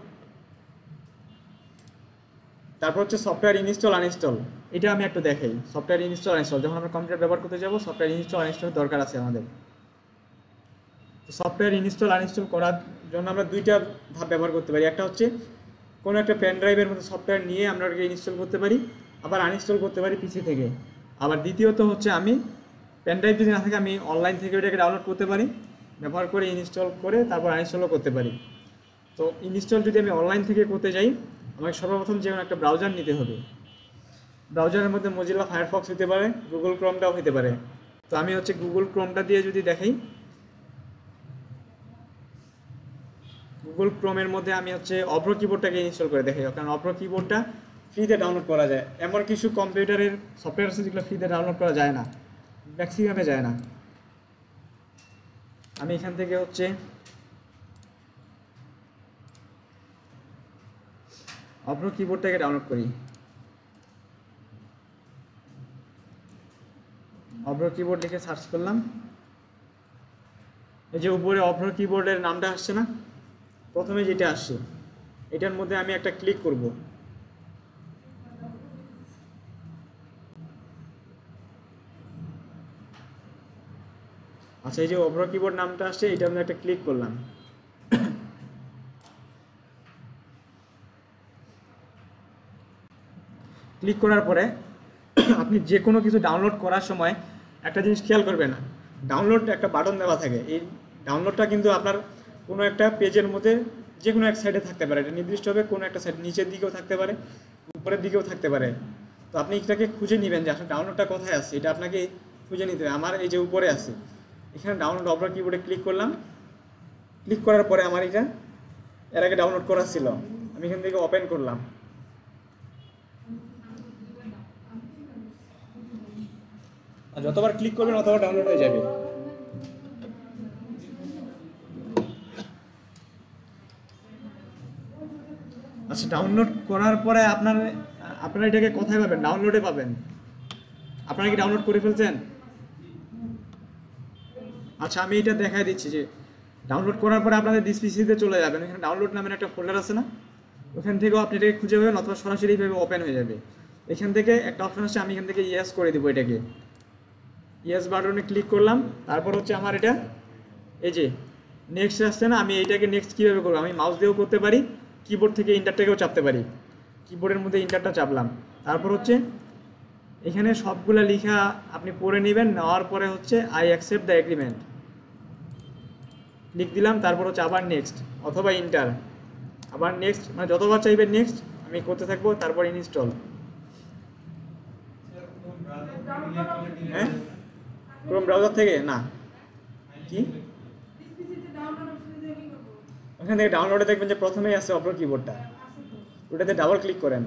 তারপর হচ্ছে সফটওয়্যার ইনস্টল আনইনস্টল, এটা আমি একটু দেখাই। সফটওয়্যার ইনস্টল আনইনস্টল যখন আমরা কম্পিউটার ব্যবহার করতে যাব, সফটওয়্যার ইনস্টল আনইনস্টল দরকার আছে আমাদের। তো সফটওয়্যার ইনস্টল আনইনস্টল করার জন্য আমরা দুইটা ধাপ ব্যবহার করতে পারি। একটা হচ্ছে কোনো একটা পেন ড্রাইভের মধ্যে সফটওয়্যার নিয়ে আমরা ওটাকে ইনস্টল করতে পারি, আবার আনইনস্টল করতে পারি পিসি থেকে। আবার দ্বিতীয়ত হচ্ছে আমি পেন ড্রাইভ যদি না থাকে আমি অনলাইন থেকে ওটাকে ডাউনলোড করতে পারি, ব্যবহার করে ইনস্টল করে তারপর আনইনস্টলও করতে পারি। তো ইনস্টল যদি আমি অনলাইন থেকে করতে যাই, আমাকে সর্বপ্রথম যে কোনো একটা ব্রাউজার নিতে হবে। ব্রাউজারের মধ্যে মজিলা ফায়ারফক্স হতে পারে, গুগল ক্রোমটাও হতে পারে। তো আমি হচ্ছে গুগল ক্রোমটা দিয়ে যদি দেখাই, গুগল ক্রোমের মধ্যে আমি হচ্ছে অপ্রো কিবোর্ডটাকে ইনস্টল করে দেখাই, কারণ অপ্রো কিবোর্ডটা ফ্রিতে ডাউনলোড করা যায়। এমন কিছু কম্পিউটারের সফটওয়্যার আছে যেগুলো ফ্রিতে ডাউনলোড করা যায় না, ম্যাক্সিমামে যায় না। আমি এখান থেকে হচ্ছে অপ্রো কিবোর্ডটাকে ডাউনলোড করি। অপ্রো কিবোর্ড লিখে সার্চ করলাম, এই যে উপরে অপ্রো কিবোর্ডের নামটা আসছে না, প্রথমে যেটা আসছে এটার মধ্যে আমি একটা ক্লিক করব। আচ্ছা, এই যে অপ্রো কিবোর্ড নামটা আসছে এটার মধ্যে একটা ক্লিক করলাম। ক্লিক করার পরে আপনি যে কোনো কিছু ডাউনলোড করার সময় একটা জিনিস খেয়াল করবেন, ডাউনলোড একটা বাটন দেওয়া থাকে। এই ডাউনলোডটা কিন্তু আপনার কোনো একটা পেজের মধ্যে যে কোনো এক সাইডে থাকতে পারে, এটা নির্দিষ্টভাবে কোনো একটা সাইড, নিচের দিকেও থাকতে পারে, উপরের দিকেও থাকতে পারে। তো আপনি এটাকে খুঁজে নেবেন যে আসলে ডাউনলোডটা কোথায় আছে, এটা আপনাকে খুঁজে নিতে হবে। আমার এই যে উপরে আছে, এখানে ডাউনলোড অপ্রো কিবোর্ডে ক্লিক করলাম। ক্লিক করার পরে আমার এটা এর আগে ডাউনলোড করা ছিল, আমি এখান থেকে ওপেন করলাম। আর যতবার ক্লিক করবেন ততবার ডাউনলোড হয়ে যাবে। আচ্ছা, ডাউনলোড করার পরে আপনারা এটাকে কোথায় পাবেন? ডাউনলোডে পাবেন। আপনারা কি ডাউনলোড করে ফেলছেন? আচ্ছা, আমি এটা দেখাই দিচ্ছি যে ডাউনলোড করার পরে আপনাদের দিস পিসিতে চলে যাবেন, এখানে ডাউনলোড নামের একটা ফোল্ডার আছে না, ওখান থেকেও আপনি এটাকে খুঁজে পাবেন, অথবা সরাসরি এইভাবে ওপেন হয়ে যাবে। এখান থেকে একটা অপশন আছে, আমি এখান থেকে ইয়েস করে দিব এটাকে। ইয়েস বাটনে ক্লিক করলাম, তারপর হচ্ছে আমার এটা এই যে নেক্সট আসছে না, আমি এইটাকে নেক্সট কীভাবে করবো? আমি মাউস দিয়েও করতে পারি, কিবোর্ড থেকে ইন্টারটাকেও চাপতে পারি। কিবোর্ডের মধ্যে ইন্টারটা চাপলাম, তারপর হচ্ছে এখানে সবগুলা লেখা আপনি পড়ে নেবেন। নেওয়ার পরে হচ্ছে আই অ্যাকসেপ্ট দ্য এগ্রিমেন্ট লিখ দিলাম, তারপর হচ্ছে আবার নেক্সট অথবা ইন্টার, আবার নেক্সট, মানে যতবার চাইবেন নেক্সট আমি করতে থাকবো। তারপর ইনস্টল। হ্যাঁ, ক্রোম ব্রাউজার থেকে না, কি ওখান থেকে ডাউনলোডে দেখবেন যে প্রথমেই আছে অপ্রো কিবোর্ডটা, ওটাতে ডাবল ক্লিক করেন।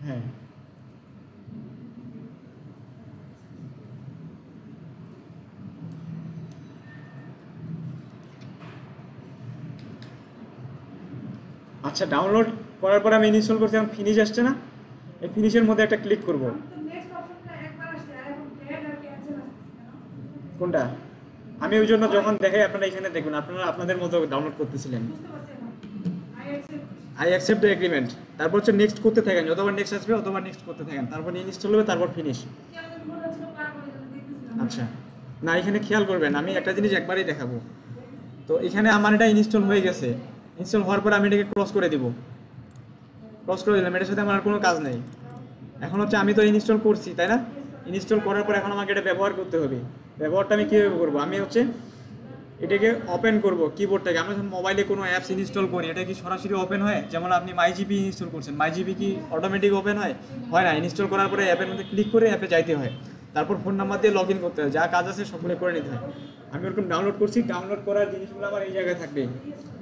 হ্যাঁ, আচ্ছা, ডাউনলোড করার পরে আমি ইনস্টল করছি, এখন ফিনিশ আসছে না, এই ফিনিশের মধ্যে একটা ক্লিক করব। কোনটা? আমি ওই জন্য যখন দেখাই আপনারা এখানে দেখুন, আপনারা আপনাদের মতো ডাউনলোড করতেছিলেন। আই অ্যাকসেপ্ট দ্য এগ্রিমেন্ট, তারপর হচ্ছে নেক্সট করতে থাকেন, যতবার নেক্সট আসবে ততবার নেক্সট করতে থাকেন, তারপর ইনস্টল হবে, তারপর ফিনিশ। আচ্ছা, না এখানে খেয়াল করবেন, আমি একটা জিনিস একবারই দেখাবো। তো এখানে আমার এটা ইনস্টল হয়ে গেছে, ইনস্টল হওয়ার পর আমি এটাকে ক্রস করে দিব। ক্রস করে দিলাম, এটার সাথে আমার আর কোনো কাজ নেই। এখন হচ্ছে আমি তো ইনস্টল করছি, তাই না? ইনস্টল করার পর এখন আমাকে এটা ব্যবহার করতে হবে। ব্যবহারটা আমি কীভাবে করবো? আমি হচ্ছে এটাকে ওপেন করব কিবোর্ডটাকে। আমরা যখন মোবাইলে কোনো অ্যাপস ইনস্টল করি, এটা কি সরাসরি ওপেন হয়? যেমন আপনি মাইজিপি ইনস্টল করছেন, মাইজিপি কি অটোমেটিক ওপেন হয়? হয় না, ইনস্টল করার পরে অ্যাপের মধ্যে ক্লিক করে অ্যাপে যাইতে হয়। তারপর ফোন নাম্বার দিয়ে লগ ইন করতে হয়, যা কাজ আছে সবগুলো করে নিতে হয়। আমি ওরকম ডাউনলোড করছি, ডাউনলোড করার জিনিসগুলো আমার এই জায়গায় থাকবে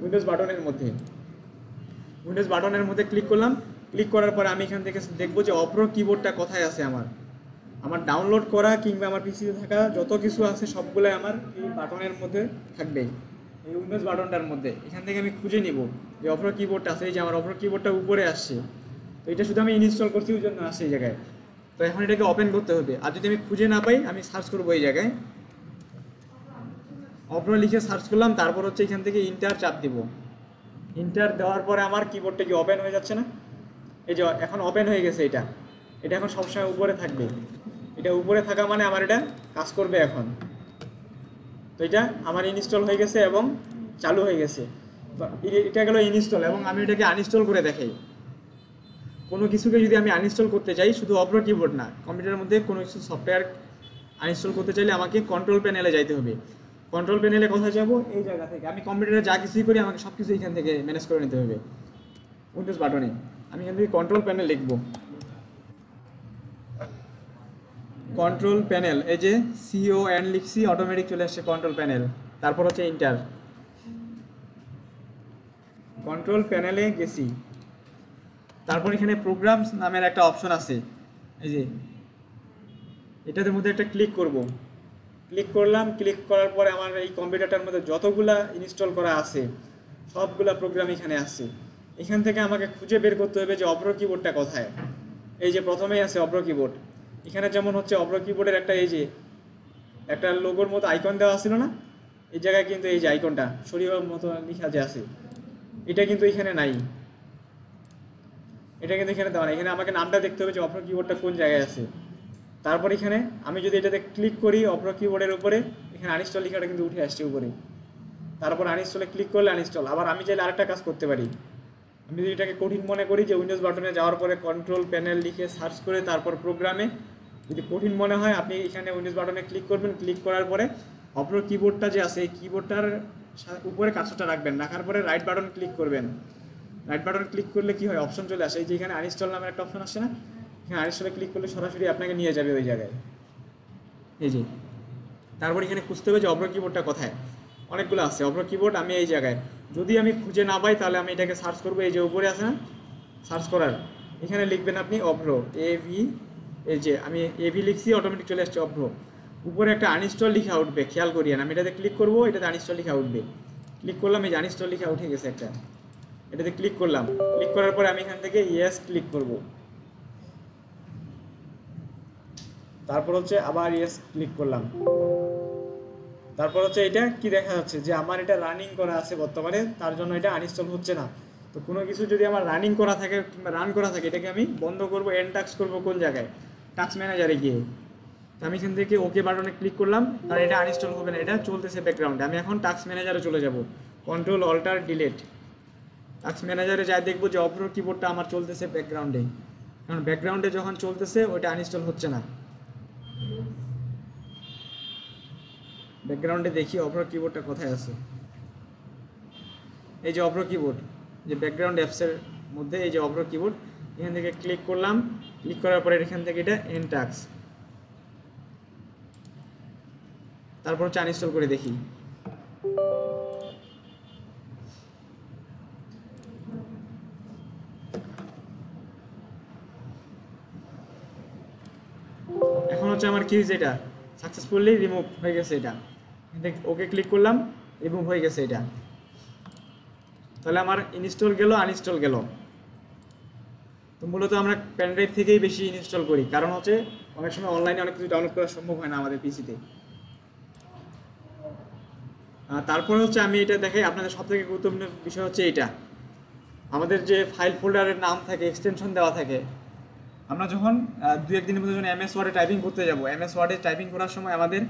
উইন্ডোজ বাটনের মধ্যে। উইন্ডোজ বাটনের মধ্যে ক্লিক করলাম, ক্লিক করার পরে আমি এখান থেকে দেখবো যে অপ্রো কিবোর্ডটা কোথায় আছে। আমার ডাউনলোড করা কিংবা আমার পিসিতে থাকা যত কিছু আছে সবগুলোই আমার এই বাটনের মধ্যে থাকবে, এই উইন্ডোজ বাটনটার মধ্যে। এখান থেকে আমি খুঁজে নিব যে অপ্রো কিবোর্ডটা আছে, এই যে আমার অপ্রো কিবোর্ডটা উপরে আসছে। তো এটা শুধু আমি ইনস্টল করছি ওই জন্য আসছে এই জায়গায়। তো এখন এটাকে ওপেন করতে হবে, আর যদি আমি খুঁজে না পাই আমি সার্চ করবো এই জায়গায়, অপ্রো লিখে সার্চ করলাম, তারপর হচ্ছে এখান থেকে ইন্টার চাপ দিব। ইন্টার দেওয়ার পরে আমার কিবোর্ডটা কি ওপেন হয়ে যাচ্ছে না? এই যে এখন ওপেন হয়ে গেছে। এটা এখন সবসময় উপরে থাকবে, এটা উপরে থাকা মানে আমার এটা কাজ করবে এখন। তো এটা আমার ইনস্টল হয়ে গেছে এবং চালু হয়ে গেছে। এটা গেল ইনস্টল, এবং আমি এটাকে আনইনস্টল করে দেখাই। কোনো কিছুকে যদি আমি আনইনস্টল করতে চাই, শুধু অপ্রো কিবোর্ড না, কম্পিউটারের মধ্যে কোনো কিছু সফটওয়্যার আনইনস্টল করতে চাইলে আমাকে কন্ট্রোল প্যানেলে যাইতে হবে। কন্ট্রোল প্যানেলে কোথায় যাব? এই জায়গা থেকে। আমি কম্পিউটারে যা কিছুই করি আমাকে সব কিছু এখান থেকে ম্যানেজ করে নিতে হবে উইন্ডোজ বাটনে। আমি এখান থেকে কন্ট্রোল প্যানেল লিখব, কন্ট্রোল প্যানেল, এই যে CON লিখছি, অটোমেটিক চলে আসছে কন্ট্রোল প্যানেল। তারপর হচ্ছে ইন্টার, কন্ট্রোল প্যানেলে গেছি। তারপর এখানে প্রোগ্রামস নামের একটা অপশন আছে, এই যে এটার মধ্যে একটা ক্লিক করব। ক্লিক করলাম, ক্লিক করার পরে আমার এই কম্পিউটারটার মধ্যে যতগুলা ইনস্টল করা আছে সবগুলা প্রোগ্রাম এখানে আছে। এখান থেকে আমাকে খুঁজে বের করতে হবে যে অপ্রো কিবোর্ডটা কোথায়। এই যে প্রথমেই আছে অপ্রো কিবোর্ড। এখানে যেমন হচ্ছে অপ্রো কিবোর্ডের একটা এই যে একটা লোগোর মতো আইকন দেওয়া ছিল না, এই জায়গায় কিন্তু এই যে আইকনটা শরীরের মতো লেখা যে আছে, এটা কিন্তু এখানে নাই। এটা কিন্তু এখানে দেওয়া নাই। এখানে আমাকে নামটা দেখতে হবে যে অপ্রো কিবোর্ডটা কোন জায়গায় আছে। তারপর এখানে আমি যদি এটাতে ক্লিক করি অপ্রো কিবোর্ডের উপরে, এখানে আনইনস্টল লেখাটা কিন্তু উঠে আসছে উপরে। তারপর আনইনস্টলে ক্লিক করলে আনইনস্টল। আবার আমি চাইলে আরেকটা কাজ করতে পারি। আমি যদি এটাকে কঠিন মনে করি যে উইন্ডোজ বাটনে যাওয়ার পরে কন্ট্রোল প্যানেল লিখে সার্চ করে তারপর প্রোগ্রামে, যদি কঠিন মনে হয় আপনি এখানে উইন্ডোজ বাটনে ক্লিক করবেন। ক্লিক করার পরে অপ্রো কিবোর্ডটা যে আছে এই কিবোর্ডটার উপরে কার্সরটা রাখবেন, রাখার পরে রাইট বাটন ক্লিক করবেন। রাইট বাটন ক্লিক করলে কি হয়, অপশন চলে আসে। এই যে এখানে আনইনস্টল নামের একটা অপশন আসছে না, এখানে আনইনস্টলে ক্লিক করলে সরাসরি আপনাকে নিয়ে যাবে ওই জায়গায়। এই যে তারপর এখানে খুঁজতে হবে যে অপ্রো কিবোর্ডটা কোথায়। অনেকগুলো আছে অপ্রো কিবোর্ড, আমি এই জায়গায় যদি আমি খুঁজে না পাই তাহলে আমি এটাকে সার্চ করবো। এই যে উপরে আছে না সার্চ করার, এখানে লিখবেন আপনি অপ্রো AV। এই যে আমি AV লিখছি, অটোমেটিক চলে আসছে অপ্রো। উপরে একটা আনইনস্টল লিখা উঠবে, খেয়াল করিয়েন। আমি এটাতে ক্লিক করবো, এটাতে আনইনস্টল লিখা উঠবে। ক্লিক করলাম, এই যে আনইনস্টল লিখা উঠে গেছে একটা, এটাতে ক্লিক করলাম। ক্লিক করার পরে আমি এখান থেকে ইয়েস ক্লিক করব। তারপর হচ্ছে আবার ইয়েস ক্লিক করলাম। তারপর হচ্ছে এটা কি দেখা যাচ্ছে যে আমার এটা রানিং করা আছে বর্তমানে, তার জন্য এটা আনইনস্টল হচ্ছে না। তো কোনো কিছু যদি আমার রানিং করা থাকে কিংবা রান করা থাকে, এটাকে আমি বন্ধ করব, এন্ড টাস্ক করব কোন জায়গায়, টাস্ক ম্যানেজারে গিয়ে। তো আমি এখান থেকে ওকে বাটনে ক্লিক করলাম, আর এটা আনইনস্টল হবে না, এটা চলতেছে ব্যাকগ্রাউন্ডে। আমি এখন টাস্ক ম্যানেজারে চলে যাব, কন্ট্রোল অল্টার ডিলিট। টাস্ক ম্যানেজারে যাই দেখবো যে অপ্রো কিবোর্ডটা আমার চলতেছে ব্যাকগ্রাউন্ডে, কারণ ব্যাকগ্রাউন্ডে যখন চলতেছে ওইটা আনইনস্টল হচ্ছে না। ব্যাকগ্রাউন্ডে দেখি অপ্রো কিবোর্ডটা কোথায় আছে। এই যে অপ্রো কিবোর্ড, যে ব্যাকগ্রাউন্ড অ্যাপসের মধ্যে এই যে অপ্রো কিবোর্ড, এখান থেকে ক্লিক করলাম। ক্লিক করার পরে এখান থেকে এটা এন্ড টাস্ক, তারপর হচ্ছে আনইনস্টল করে দেখি। এখন হচ্ছে আমার কি হয়েছে, এটা সাকসেসফুলি রিমুভ হয়ে গেছে। এটা ওকে ক্লিক করলাম, রিমুভ হয়ে গেছে এটা। তাহলে আমার ইনস্টল গেল, আনইনস্টল গেল। তো মূলত আমরা পেন ড্রাইভ থেকেই বেশি ইনস্টল করি, কারণ হচ্ছে অনেক সময় অনলাইনে অনেক কিছু ডাউনলোড করা সম্ভব হয় না আমাদের পিসিতে। তারপরে হচ্ছে আমি এটা দেখাই, আপনাদের সবথেকে গুরুত্বপূর্ণ বিষয় হচ্ছে এটা, আমাদের যে ফাইল ফোল্ডারের নাম থাকে, এক্সটেনশন দেওয়া থাকে। আমরা যখন দু একদিনের মধ্যে যখন MS ওয়ার্ডে টাইপিং করতে যাব, MS ওয়ার্ডে টাইপিং করার সময় আমাদের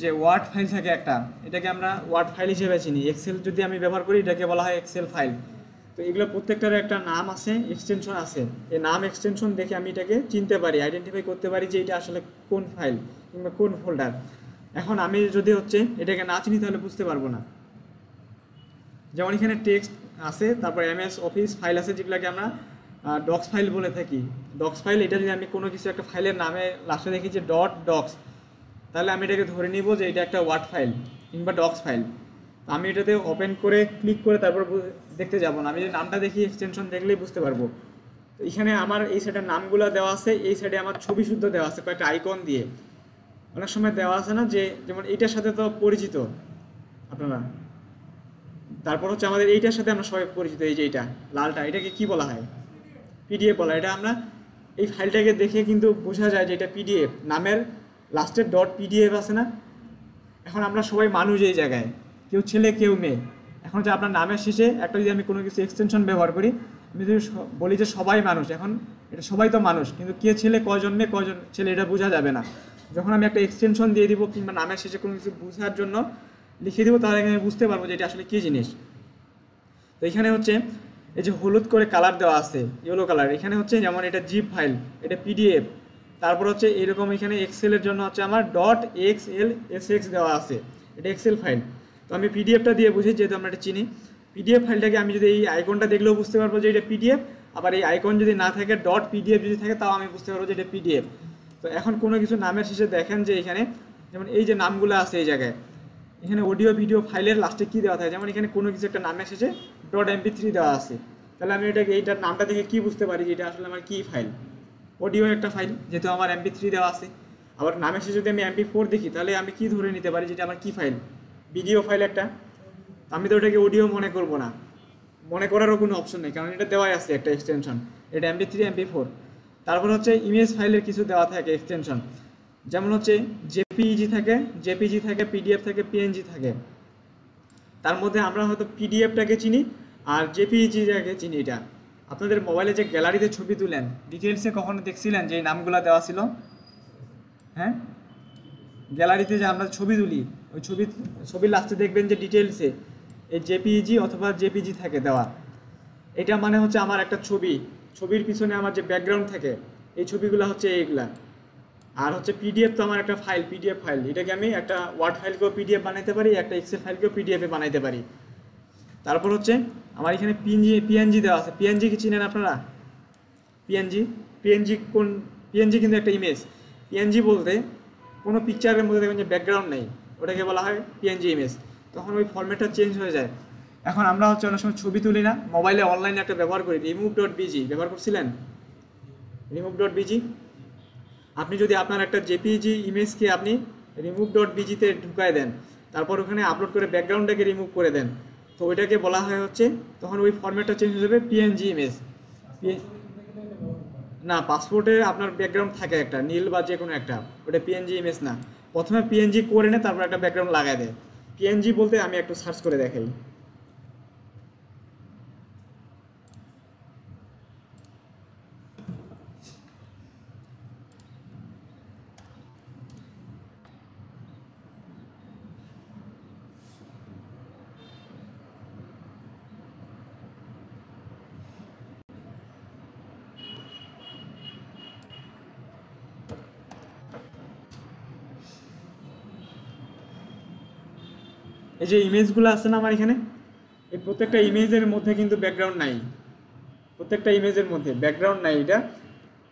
যে ওয়ার্ড ফাইল থাকে একটা, এটাকে আমরা ওয়ার্ড ফাইল হিসেবে চিনি। এক্সেল যদি আমি ব্যবহার করি, এটাকে বলা হয় এক্সেল ফাইল। তো এগুলো প্রত্যেকটার একটা নাম আছে, এক্সটেনশন আছে। এই নাম এক্সটেনশন দেখে আমি এটাকে চিনতে পারি, আইডেন্টিফাই করতে পারি যে এটা আসলে কোন ফাইল কিংবা কোন ফোল্ডার। এখন আমি যদি হচ্ছে এটাকে না চিনি তাহলে বুঝতে পারবো না। যেমন এখানে টেক্সট আছে, তারপর MS অফিস ফাইল আছে, যেগুলোকে আমরা ডক্স ফাইল বলে থাকি। ডক্স ফাইল এটা যদি আমি কোনো কিছু একটা ফাইলের নামে লাস্টে দেখি যে ডট ডক্স, তাহলে আমি এটাকে ধরে নিব যে এটা একটা ওয়ার্ড ফাইল কিংবা ডক্স ফাইল। আমি এটাতে ওপেন করে ক্লিক করে তারপর দেখতে যাব না, আমি যদি নামটা দেখি এক্সটেনশন দেখলেই বুঝতে পারবো। তো এখানে আমার এই সাইডের নামগুলো দেওয়া আছে, এই সাইডে আমার ছবি শুদ্ধ দেওয়া আছে কয়েকটা আইকন দিয়ে। অনেক সময় দেওয়া আছে না যে যেমন এইটার সাথে তো পরিচিত আপনারা, তারপর হচ্ছে আমাদের এইটার সাথে আমরা সবাই পরিচিত, এই যে এইটা লালটা, এটাকে কি বলা হয়? পিডিএফ বলা। এটা আমরা এই ফাইলটাকে দেখে কিন্তু বোঝা যায় যে এটা পিডিএফ, নামের লাস্টের ডট পিডিএফ আছে না। এখন আমরা সবাই মানুষ এই জায়গায়, কেউ ছেলে কেউ মেয়ে। এখন যে আপনার নামের শেষে একটা যদি আমি কোনো কিছু এক্সটেনশন ব্যবহার করি, আমি যদি বলি যে সবাই মানুষ, এখন এটা সবাই তো মানুষ, কিন্তু কে ছেলে কজন মেয়ে কজন ছেলে এটা বোঝা যাবে না। যখন আমি একটা এক্সটেনশন দিয়ে দিব কিংবা নামের শেষে কোনো কিছু বোঝার জন্য লিখে দিব, তাহলে আমি বুঝতে পারবো যে এটা আসলে কী জিনিস। তো এখানে হচ্ছে এই যে হলুদ করে কালার দেওয়া আছে, ইয়েলো কালার, এখানে হচ্ছে যেমন এটা জিপ ফাইল, এটা পিডিএফ। তারপর হচ্ছে এরকম এখানে এক্সেলের জন্য হচ্ছে আমার ডট XLSX দেওয়া আছে, এটা এক্সেল ফাইল। তো আমি পিডিএফটা দিয়ে বুঝি, যেহেতু আমরা এটা চিনি। পিডিএফ ফাইলটাকে আমি যদি এই আইকনটা দেখলেও বুঝতে পারবো যে এটা পিডিএফ, আবার এই আইকন যদি না থাকে ডট পিডিএফ যদি থাকে তাও আমি বুঝতে পারবো যে এটা পিডিএফ। তো এখন কোনো কিছু নামের শেষে দেখেন যে এখানে যেমন এই যে নামগুলো আছে এই জায়গায়, এখানে অডিও ভিডিও ফাইলের লাস্টে কী দেওয়া থাকে, যেমন এখানে কোনো কিছু একটা নামের শেষে .mp3 দেওয়া আছে, তাহলে আমি এটাকে এইটার নামটা দেখে কী বুঝতে পারি যে এটা আসলে আমার কী ফাইল? অডিও একটা ফাইল, যেহেতু আমার mp3 দেওয়া আছে। আবার নামের শেষে যদি আমি mp4 দেখি, তাহলে আমি কি ধরে নিতে পারি যেটা আমার কী ফাইল? ভিডিও ফাইল একটা। আমি তো ওটাকে অডিও মনে করব না, মনে করারও কোনো অপশন নেই, কারণ এটা দেওয়াই আছে একটা এক্সটেনশন, এটা mp3 mp4। তারপর হচ্ছে ইমেজ ফাইলের কিছু দেওয়া থাকে এক্সটেনশন, যেমন হচ্ছে জেপিইজি থাকে, পিডিএফ থাকে, পিএনজি থাকে। তার মধ্যে আমরা হয়তো পিডিএফটাকে চিনি আর জেপিইজিটাকে চিনি। এটা আপনাদের মোবাইলে যে গ্যালারিতে ছবি তুলেন, ডিটেলসে কখনো দেখছিলেন যে এই নামগুলো দেওয়া ছিল? হ্যাঁ, গ্যালারিতে যে আমরা ছবি তুলি, ওই ছবির লাস্টে দেখবেন যে ডিটেলসে এই জেপিইজি অথবা জেপিজি থাকে দেওয়া। এটা মানে হচ্ছে আমার একটা ছবির পিছনে আমার যে ব্যাকগ্রাউন্ড থাকে, এই ছবিগুলো হচ্ছে এইগুলা। আর হচ্ছে পিডিএফ তো আমার একটা ফাইল, পিডিএফ ফাইল, এটাকে আমি একটা ওয়ার্ড ফাইলকেও পিডিএফ বানাইতে পারি, একটা এক্সেল ফাইলকেও পিডিএফে বানাইতে পারি। তারপর হচ্ছে আমার এখানে পিএনজি দেওয়া আছে। পিএনজি কি চিনেন আপনারা? পিএনজি কিন্তু একটা ইমেজ। পিএনজি বলতে কোনো পিকচারের মধ্যে দেখবেন যে ব্যাকগ্রাউন্ড নেই, ওটাকে বলা হয় পিএনজি ইমেজ। তখন ওই ফরম্যাটটা চেঞ্জ হয়ে যায়। এখন আমরা হচ্ছে অনেক সময় ছবি তুলি না, মোবাইলে অনলাইনে একটা ব্যবহার করি, remove.bg ব্যবহার করছিলেন? remove.bg, আপনি যদি আপনার একটা জেপিজি ইমেজকে আপনি remove.bg-তে ঢুকায় দেন, তারপর ওখানে আপলোড করে ব্যাকগ্রাউন্ডটাকে রিমুভ করে দেন, তো ওইটাকে বলা হয় হচ্ছে, তখন ওই ফরম্যাটটা চেঞ্জ হয়ে যাবে পিএনজি ইমেজ। না, পাসপোর্টে আপনার ব্যাকগ্রাউন্ড থাকে একটা নীল বা যে কোনো একটা, ওটা পিএনজি ইমেজ না। প্রথমে পিএনজি করে নে, তারপর একটা ব্যাকগ্রাউন্ড লাগায় দেয়। পিএনজি বলতে আমি একটু সার্চ করে দেখাই। এই যে ইমেজগুলো আছে না আমার এখানে, এই প্রত্যেকটা ইমেজের মধ্যে কিন্তু ব্যাকগ্রাউন্ড নাই, প্রত্যেকটা ইমেজের মধ্যে ব্যাকগ্রাউন্ড নাই।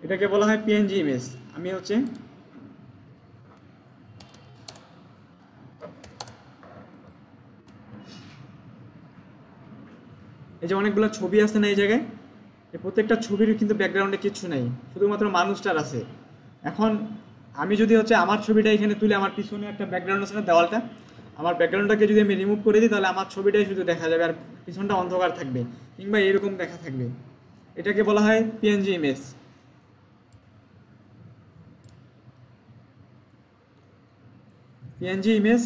এটাকে বলা হয় পিএনজি ইমেজ। আমি হচ্ছে এই যে অনেকগুলো ছবি আছে না এই জায়গায়, এই প্রত্যেকটা ছবির কিন্তু ব্যাকগ্রাউন্ডে কিচ্ছু নেই, শুধুমাত্র মানুষটার আছে। এখন আমি যদি হচ্ছে আমার ছবিটা এখানে তুলে, আমার পিছনে একটা ব্যাকগ্রাউন্ড আছে না দেওয়ালটা, আমার ব্যাকগ্রাউন্ডটাকে যদি আমি রিমুভ করে দিই, তাহলে আমার ছবিটাই শুধু দেখা যাবে আর পিছনটা অন্ধকার থাকবে কিংবা এরকম দেখা থাকবে। এটাকে বলা হয় পিএনজি ইমেজ। পিএনজি ইমেজ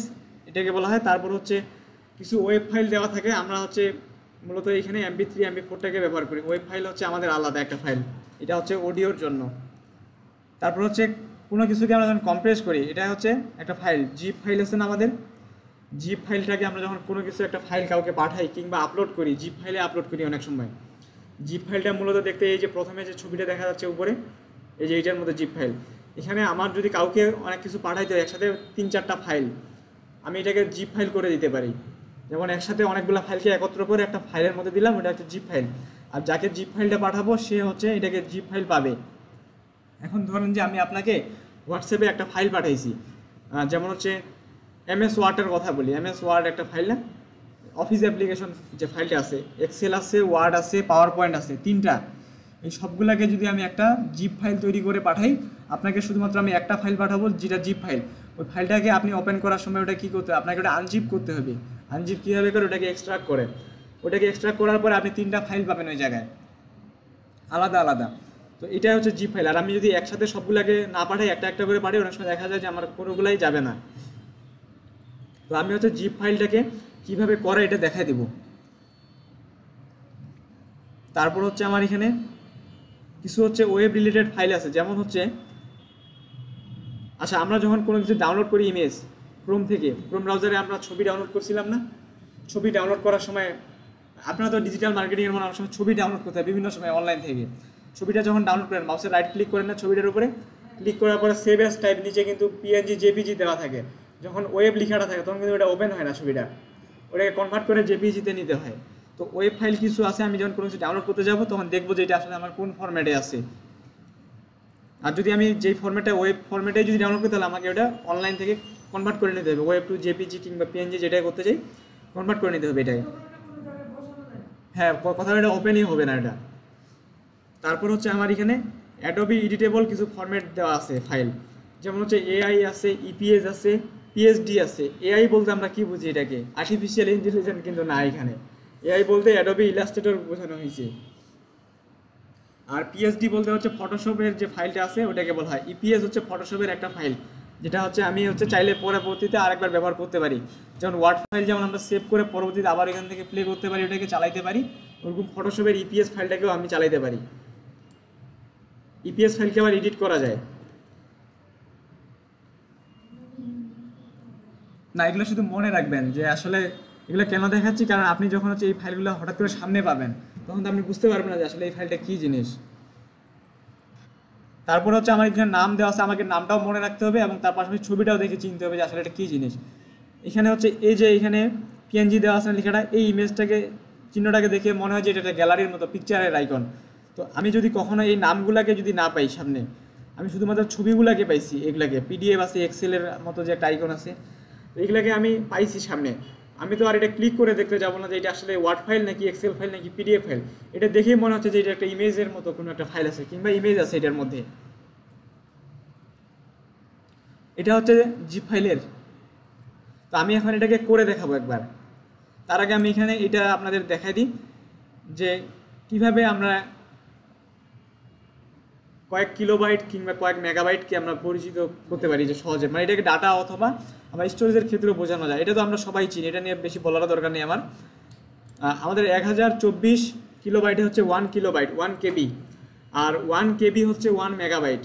এটাকে বলা হয়। তারপর হচ্ছে কিছু ওয়েব ফাইল দেওয়া থাকে, আমরা হচ্ছে মূলত এখানে mp3 mp4টাকে ব্যবহার করি। ওয়েব ফাইল হচ্ছে আমাদের আলাদা একটা ফাইল, এটা হচ্ছে অডিওর জন্য। তারপর হচ্ছে কোনো কিছুকে আমরা যখন কম্প্রেস করি, এটা হচ্ছে একটা ফাইল, জিপ ফাইল আছে না আমাদের, জিপ ফাইলটাকে আমরা যখন কোনো কিছু একটা ফাইল কাউকে পাঠাই কিংবা আপলোড করি, জিপ ফাইলে আপলোড করি অনেক সময়। জিপ ফাইলটা মূলত দেখতে এই যে প্রথমে যে ছবিটা দেখা যাচ্ছে উপরে, এই যে এইটার মধ্যে জিপ ফাইল। এখানে আমার যদি কাউকে অনেক কিছু পাঠাইতে হয়, একসাথে 3-4টা ফাইল, আমি এটাকে জিপ ফাইল করে দিতে পারি। যেমন একসাথে অনেকগুলো ফাইলকে একত্র করে একটা ফাইলের মধ্যে দিলাম, ওটা একটা জিপ ফাইল। আর যাকে জিপ ফাইলটা পাঠাবো সে হচ্ছে এটাকে জিপ ফাইল পাবে। এখন ধরেন যে আমি আপনাকে হোয়াটসঅ্যাপে একটা ফাইল পাঠাইছি, যেমন হচ্ছে MS ওয়ার্ডের কথা বলি। MS ওয়ার্ড একটা ফাইল না, অফিস অ্যাপ্লিকেশন যে ফাইলটা আছে, এক্সেল আছে, ওয়ার্ড আছে, পাওয়ার পয়েন্ট আছে, তিনটা। এই সবগুলোকে যদি আমি একটা জিপ ফাইল তৈরি করে পাঠাই, আপনাকে শুধুমাত্র আমি একটা ফাইল পাঠাবো যেটা জিপ ফাইল। ওই ফাইলটাকে আপনি ওপেন করার সময় ওটা কী করতে হবে, আপনাকে ওটা আনজিপ করতে হবে। আনজিপ কীভাবে করে, ওটাকে এক্সট্রাক্ট করে, ওটাকে এক্সট্রাক্ট করার পরে আপনি তিনটা ফাইল পাবেন ওই জায়গায় আলাদা আলাদা। তো এটাই হচ্ছে জিপ ফাইল। আর আমি যদি একসাথে সবগুলোকে না পাঠাই, একটা একটা করে পাঠাই, অনেক সময় দেখা যায় যে আমার কোনোগুলাই যাবে না। তো আমি হচ্ছে জিপ ফাইলটাকে কীভাবে করে এটা দেখাই দেব। তারপর হচ্ছে আমার এখানে কিছু হচ্ছে ওয়েব রিলেটেড ফাইল আছে, যেমন হচ্ছে আচ্ছা আমরা যখন কোনো কিছু ডাউনলোড করি ইমেজ ক্রোম থেকে, ক্রোম ব্রাউজারে আমরা ছবি ডাউনলোড করছিলাম না, ছবি ডাউনলোড করার সময় আপনারা তো ডিজিটাল মার্কেটিংয়ের মনে অনেক সময় ছবি ডাউনলোড করতে হয় বিভিন্ন সময় অনলাইন থেকে। ছবিটা যখন ডাউনলোড করেন, মাউসে রাইট ক্লিক করেন না ছবিটার উপরে, ক্লিক করার পরে সেভ অ্যাজ টাইপ নিচে কিন্তু PNG JPG দেওয়া থাকে। যখন ওয়েব লেখাটা থাকে তখন কিন্তু ওটা ওপেন হয় না ছবিটা, ওটাকে কনভার্ট করে JPG-তে নিতে হয়। তো ওয়েব ফাইল কিছু আছে, আমি যখন কোনো কিছু ডাউনলোড করতে যাব তখন দেখবো যে এটা আসলে আমার কোন ফরম্যাটে আছে। আর যদি আমি যেই ফরম্যাটে ওয়েব ফরম্যাটে যদি ডাউনলোড করি, তাহলে আমাকে ওটা অনলাইন থেকে কনভার্ট করে নিতে হবে, ওয়েব টু JPG কিংবা PNG যেটাই করতে চাই কনভার্ট করে নিতে হবে এটাই। হ্যাঁ, কথাটা এটা ওপেনই হবে না এটা। তারপর হচ্ছে আমার এখানে অ্যাডোবি এডিটেবল কিছু ফরম্যাট দেওয়া আছে ফাইল, যেমন হচ্ছে AI আছে, EPS আছে, PSD আছে। AI বলতে আমরা কি বুঝি, এটাকে আর্টিফিশিয়াল ইন্টেলিজেন্স কিন্তু না, এখানে AI বলতে অ্যাডোবি ইলাস্ট্রেটর বোঝানো হয়েছে। আর PSD বলতে হচ্ছে ফটোশপের যে ফাইলটা আছে ওটাকে বলা হয়। EPS হচ্ছে ফটোশপের একটা ফাইল, যেটা হচ্ছে আমি হচ্ছে চাইলে পরবর্তীতে আরেকবার ব্যবহার করতে পারি। যেমন ওয়ার্ড ফাইল যেমন আমরা সেভ করে পরবর্তীতে আবার এখান থেকে প্লে করতে পারি, ওটাকে চালাইতে পারি, ওরকম ফটোশপের EPS ফাইলটাকেও আমি চালাইতে পারি। EPS ফাইলকে আবার এডিট করা যায় না। এগুলো শুধু মনে রাখবেন যে আসলে এগুলো কেন দেখাচ্ছি, কারণ আপনি যখন হচ্ছে এই ফাইলগুলো হঠাৎ করে সামনে পাবেন তখন তো আপনি বুঝতে পারবেন না যে আসলে এই ফাইলটা কী জিনিস। তারপর হচ্ছে আমার এখানে নাম দেওয়া আছে, আমাকে নামটাও মনে রাখতে হবে এবং তার পাশাপাশি ছবিটাও দেখে চিনতে হবে যে আসলে এটা কী জিনিস। এখানে হচ্ছে এই যে এখানে PNG দেওয়া আছে লেখাটা, এই ইমেজটাকে চিহ্নটাকে দেখে মনে হয় যে এটা একটা গ্যালারির মতো পিকচারের আইকন। তো আমি যদি কখনো এই নামগুলাকে যদি না পাই সামনে, আমি শুধুমাত্র ছবিগুলাকে পাইছি, এগুলাকে PDF আছে, এক্সেলের মতো যে একটা আইকন আছে, তো এগুলাকে আমি পাইছি সামনে, আমি তো আর এটা ক্লিক করে দেখতে যাবো না যে এটা আসলে ওয়ার্ড ফাইল নাকি এক্সেল ফাইল নাকি PDF ফাইল। এটা দেখেই মনে হচ্ছে যে এটা একটা ইমেজের মতো কোনো একটা ফাইল আছে কিংবা ইমেজ আছে এটার মধ্যে। এটা হচ্ছে জিপ ফাইলের। তো আমি এখন এটাকে করে দেখাবো একবার। তার আগে আমি এখানে এটা আপনাদের দেখাই দিই যে কিভাবে আমরা কয়েক কিলোবাইট কিংবা কয়েক মেগাবাইটকে আমরা পরিচিত করতে পারি যে সহজে, মানে এটাকে ডাটা অথবা আমার স্টোরেজের ক্ষেত্রেও বোঝানো যায়। এটা তো আমরা সবাই চিনি, এটা নিয়ে বেশি বলার দরকার নেই আমার। আমাদের 1024 কিলোবাইটে হচ্ছে 1 কিলোবাইট 1 KB, আর 1 KB হচ্ছে 1 মেগাবাইট,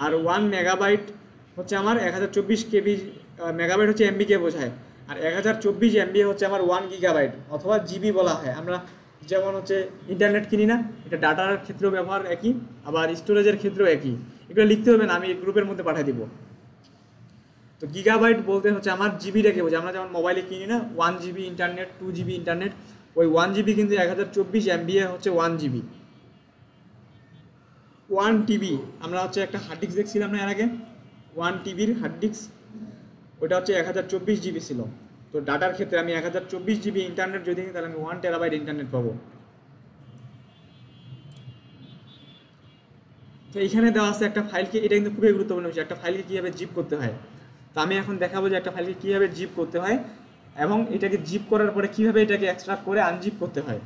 আর 1 মেগাবাইট হচ্ছে আমার 1024 KB, মেগাবাইট হচ্ছে MB-কে বোঝায়, আর 1024 MB হচ্ছে আমার 1 গিগাবাইট অথবা GB বলা হয়। আমরা যেমন হচ্ছে ইন্টারনেট কিনি না, এটা ডাটার ক্ষেত্রেও ব্যবহার একই, আবার স্টোরেজের ক্ষেত্রেও একই। এগুলো লিখতে হবে না, আমি গ্রুপের মধ্যে পাঠিয়ে দিব। তো গিগাবাইট বলতে হচ্ছে আমার জিবিটাকে বোঝায়। আমরা যেমন মোবাইলে কিনি না 1 GB ইন্টারনেট, 2 GB ইন্টারনেট, ওই 1 GB কিন্তু 1024 MB হচ্ছে 1 GB। 1 TB আমরা হচ্ছে একটা হার্ড ডিস্ক দেখছিলাম না এর আগে, 1 TBর হার্ড ডিস্ক, ওটা হচ্ছে 1024 GB ছিল। তো ডাটার ক্ষেত্রে আমি 1024 GB ইন্টারনেট যদি নিই তাহলে আমি 1 টেরাবাইট ইন্টারনেট পাবো। তো এইখানে দেওয়া আছে একটা ফাইলকে, এটা কিন্তু খুবই গুরুত্বপূর্ণ বিষয়, একটা ফাইলকে কীভাবে জিপ করতে হয়। তো আমি এখন দেখাবো যে একটা ফাইলকে কীভাবে জিপ করতে হয় এবং এটাকে জিপ করার পরে কীভাবে এটাকে এক্সট্রাক্ট করে আনজিপ করতে হয়।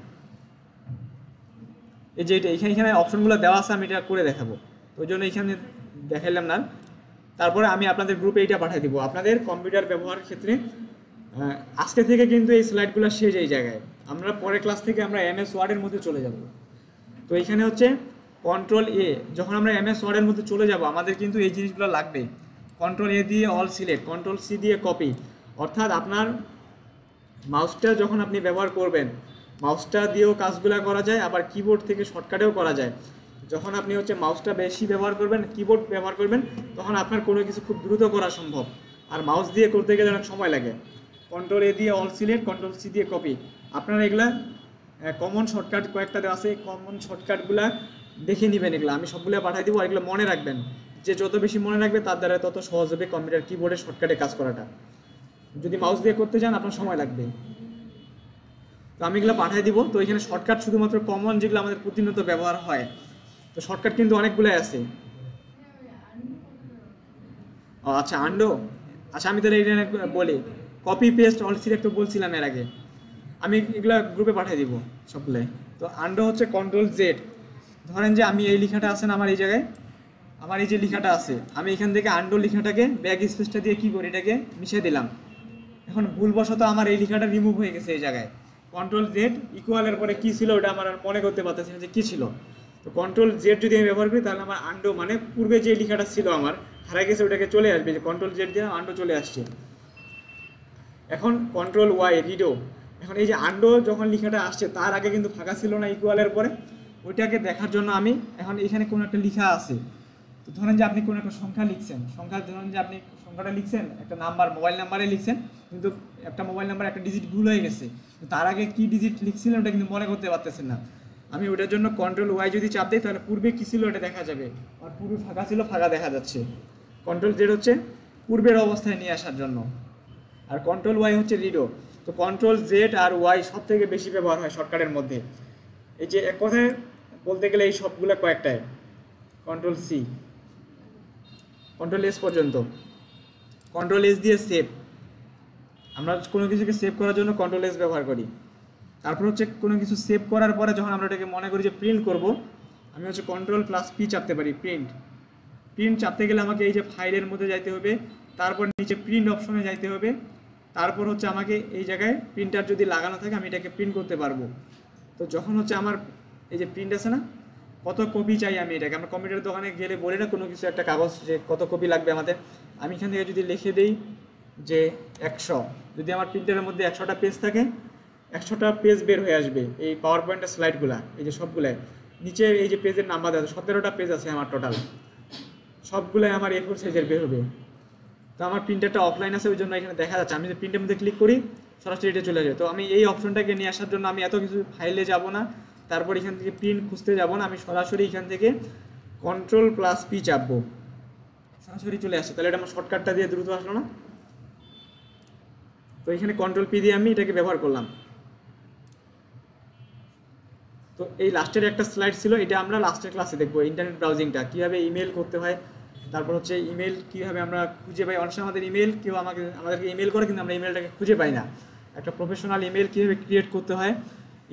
এই যে এটা এখানে অপশনগুলো দেওয়া আছে, আমি এটা করে দেখাবো, তো ওই জন্য এখানে দেখাইলাম না। তারপরে আমি আপনাদের গ্রুপে এইটা পাঠিয়ে দিব। আপনাদের কম্পিউটার ব্যবহারের ক্ষেত্রে আজকে থেকে কিন্তু এই স্লাইডগুলো শেষ এই জায়গায়, আমরা পরের ক্লাস থেকে আমরা MS ওয়ার্ডের মধ্যে চলে যাব। তো এখানে হচ্ছে Ctrl+A, যখন আমরা MS ওয়ার্ডের মধ্যে চলে যাব আমাদের কিন্তু এই জিনিসগুলো লাগবে। Ctrl+A দিয়ে অল সিলেক্ট, Ctrl+C দিয়ে কপি, অর্থাৎ আপনার মাউসটা যখন আপনি ব্যবহার করবেন, মাউসটা দিয়েও কাজগুলো করা যায়, আবার কিবোর্ড থেকে শর্টকাটেও করা যায়। যখন আপনি হচ্ছে মাউসটা বেশি ব্যবহার করবেন, কিবোর্ড ব্যবহার করবেন, তখন আপনার কোনো কিছু খুব দ্রুত করা সম্ভব, আর মাউস দিয়ে করতে গেলে অনেক সময় লাগে। Ctrl+A দিয়ে অল সিলেক্ট, Ctrl+C দিয়ে কপি, আপনারা এগুলা কমন শর্টকাট কয়েকটা দেওয়া আছে, কমন শর্টকাটগুলো দেখে নেবেন, এগুলো আমি সবগুলো পাঠিয়ে দিব, আর এগুলো মনে রাখবেন, যে যত বেশি মনে রাখবে তার দ্বারা তত সহজ হবে কম্পিউটার কিবোর্ডে শর্টকাটে কাজ করাটা। যদি মাউস দিয়ে করতে চান আপনার সময় লাগবে। তো আমি এগুলো পাঠিয়ে দিব। তো এখানে শর্টকাট শুধুমাত্র কমন যেগুলো আমাদের প্রতিনিয়ত ব্যবহার হয়, তো শর্টকাট কিন্তু অনেকগুলোই আছে। ও আচ্ছা, আন্ডো, আচ্ছা আমি তাহলে এটা বলি, কপি পেস্ট অল সিলেক্ট তো বলছিলাম এর আগে, আমি এগুলা গ্রুপে পাঠিয়ে দিব সবগুলাই। তো আন্ডো হচ্ছে কন্ট্রোল জেড, ধরেন যে আমি এই লেখাটা আছে না আমার এই জায়গায়, আমার এই যে লেখাটা আছে, আমি এখান থেকে আন্ডো লেখাটাকে ব্যাক স্পেসটা দিয়ে কী করি, এটাকে মিশিয়ে দিলাম। এখন ভুলবশত আমার এই লেখাটা রিমুভ হয়ে গেছে এই জায়গায়, কন্ট্রোল জেড ইকুয়ালের পরে কী ছিল ওটা আমার আর মনে করতে পারতেছি না যে কী ছিল। তো কন্ট্রোল জেড যদি আমি ব্যবহার করি তাহলে আমার আন্ডো মানে পূর্বে যে লেখাটা ছিল আমার হারাই গেছে ওটাকে চলে আসবে, যে কন্ট্রোল জেড দিয়ে আন্ডো চলে আসছে। এখন কন্ট্রোল ওয়াই রিডো, এখন এই যে আন্ডো যখন লেখাটা আসছে তার আগে কিন্তু ফাঁকা ছিল না ইকুয়ালের পরে, ওইটাকে দেখার জন্য আমি এখন এখানে কোনো একটা লেখা আছে, তো ধরেন যে আপনি কোনো একটা সংখ্যা লিখছেন, সংখ্যা ধরেন যে আপনি সংখ্যাটা লিখছেন একটা নাম্বার, মোবাইল নাম্বারে লিখছেন, কিন্তু একটা মোবাইল নাম্বার একটা ডিজিট ভুল হয়ে গেছে, তো তার আগে কি ডিজিট লিখছিলেন ওটা কিন্তু মনে করতে পারতেছেন না। আমি ওটার জন্য কন্ট্রোল ওয়াই যদি চাপ দিই তাহলে পূর্বে কী ছিল ওটা দেখা যাবে, আর পূর্বে ফাঁকা ছিল ফাঁকা দেখা যাচ্ছে। কন্ট্রোল জেড হচ্ছে পূর্বের অবস্থায় নিয়ে আসার জন্য, আর কন্ট্রোল ওয়াই হচ্ছে রিডো। তো কন্ট্রোল জেড আর ওয়াই সব থেকে বেশি ব্যবহার হয় শর্টকাটের মধ্যে। এই যে এক কথায় বলতে গেলে এই সবগুলো কয়েকটায়, কন্ট্রোল সি, কন্ট্রোল এস পর্যন্ত, কন্ট্রোল এস দিয়ে সেভ, আমরা কোনো কিছুকে সেভ করার জন্য কন্ট্রোল এস ব্যবহার করি। তারপর হচ্ছে কোনো কিছু সেভ করার পরে যখন আমরা এটাকে মনে করি যে প্রিন্ট করব, আমি হচ্ছে কন্ট্রোল প্লাস পি চাপতে পারি, প্রিন্ট। প্রিন্ট চাপতে গেলে আমাকে এই যে ফাইলের মধ্যে যাইতে হবে, তারপর নিচে প্রিন্ট অপশনে যাইতে হবে, তারপর হচ্ছে আমাকে এই জায়গায় প্রিন্টার যদি লাগানো থাকে আমি এটাকে প্রিন্ট করতে পারবো। তো যখন হচ্ছে আমার এই যে প্রিন্ট আছে না, কত কপি চাই আমি এটাকে, আমরা কম্পিউটার দোকানে গেলে বলি না কোনো কিছু একটা কাগজ যে কত কপি লাগবে আমাদের, আমি এখান থেকে যদি লিখে দিই যে 100, যদি আমার প্রিন্টারের মধ্যে 100টা পেজ থাকে 100টা পেজ বের হয়ে আসবে, এই পাওয়ার পয়েন্টের স্লাইডগুলা এই যে সবগুলাই নিচে এই যে পেজের নাম্বার দেওয়া আছে, 17টা পেজ আছে আমার টোটাল, সবগুলাই আমার A4 সাইজের বের হবে। তো আমার প্রিন্টারটা অফলাইন আছে ওই জন্য এখানে দেখা যাচ্ছে, আমি যদি প্রিন্টের মধ্যে ক্লিক করি সরাসরি এটা চলে যায়। তো আমি এই অপশনটাকে নিয়ে আসার জন্য আমি এত কিছু ফাইলে যাব না, তারপর এখান থেকে প্রিন্ট খুঁজতে যাব না, আমি সরাসরি এখান থেকে কন্ট্রোল প্লাস পি চাপবো, সরাসরি চলে আসে। তাহলে এটা আমার শর্টকাটটা দিয়ে দ্রুত আসলো না। তো এখানে কন্ট্রোল পি দিয়ে আমি এটাকে ব্যবহার করলাম। তো এই লাস্টের একটা স্লাইড ছিল, এটা আমরা লাস্টের ক্লাসে দেখবো, ইন্টারনেট ব্রাউজিংটা কীভাবে ইমেল করতে হয়, তারপর হচ্ছে ইমেল কীভাবে আমরা খুঁজে পাই। অনেক সময় আমাদের ইমেল কেউ আমাদেরকে ইমেল করে কিন্তু আমরা ইমেলটাকে খুঁজে পাই না, একটা প্রফেশনাল ইমেল কীভাবে ক্রিয়েট করতে হয়,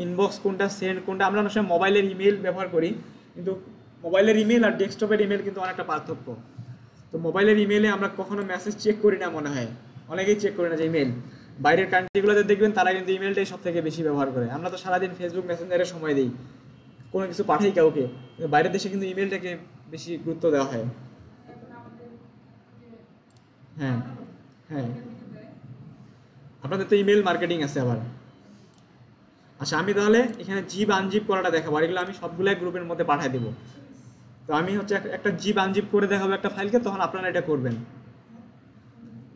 ইনবক্স কোনটা, সেন্ড কোনটা। আমরা অনেক সময় মোবাইলের ইমেল ব্যবহার করি, কিন্তু মোবাইলের ইমেল আর ডেস্কটপের ইমেল কিন্তু অনেকটা পার্থক্য। তো মোবাইলের ইমেলে আমরা কখনো মেসেজ চেক করি না, মনে হয় অনেকেই চেক করি না যে ইমেল, বাইরের কান্ট্রিগুলোতে দেখবেন তারা কিন্তু ইমেলটাই সব থেকে বেশি ব্যবহার করে। আমরা তো সারাদিন ফেসবুক মেসেঞ্জারে সময় দিই, কোনো কিছু পাঠাই কাউকে, কিন্তু বাইরের দেশে কিন্তু ইমেলটাকে বেশি গুরুত্ব দেওয়া হয়। হ্যাঁ হ্যাঁ, আপনাদের তো ইমেল মার্কেটিং আছে আবার। আচ্ছা আমি তাহলে এখানে জিপ আনজিপ করাটা দেখাবো, আর এগুলো আমি সবগুলাই গ্রুপের মধ্যে পাঠিয়ে দেবো। তো আমি হচ্ছে একটা জিপ আনজিপ করে দেখাবো একটা ফাইলকে, তখন আপনারা এটা করবেন।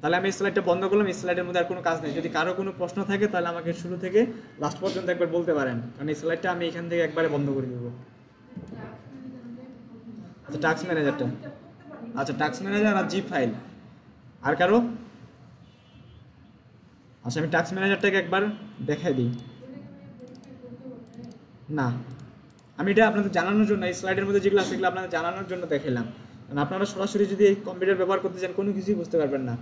তাহলে আমি স্লাইডটা বন্ধ করলাম, এই স্লাইডের মধ্যে আর কোনো কাজ নেই। যদি কারো কোনো প্রশ্ন থাকে তাহলে আমাকে শুরু থেকে লাস্ট পর্যন্ত একবার বলতে পারেন, কারণ এই স্লাইডটা আমি এখান থেকে একবারে বন্ধ করে দেবো। আচ্ছা টাস্ক ম্যানেজারটা, আচ্ছা টাস্ক ম্যানেজার আর জিপ ফাইল, আর কারো? আচ্ছা আমি টাস্ক ম্যানেজারটাকে একবার দেখাই দিই। না, আমি এটা আপনাদের জানানোর জন্য এই স্লাইডের মধ্যে যেগুলো আছে সেগুলো আপনাদের জানানোর জন্য দেখালাম, কারণ আপনারা সরাসরি যদি এই কম্পিউটার ব্যবহার করতে চান কোনো কিছুই বুঝতে পারবেন না।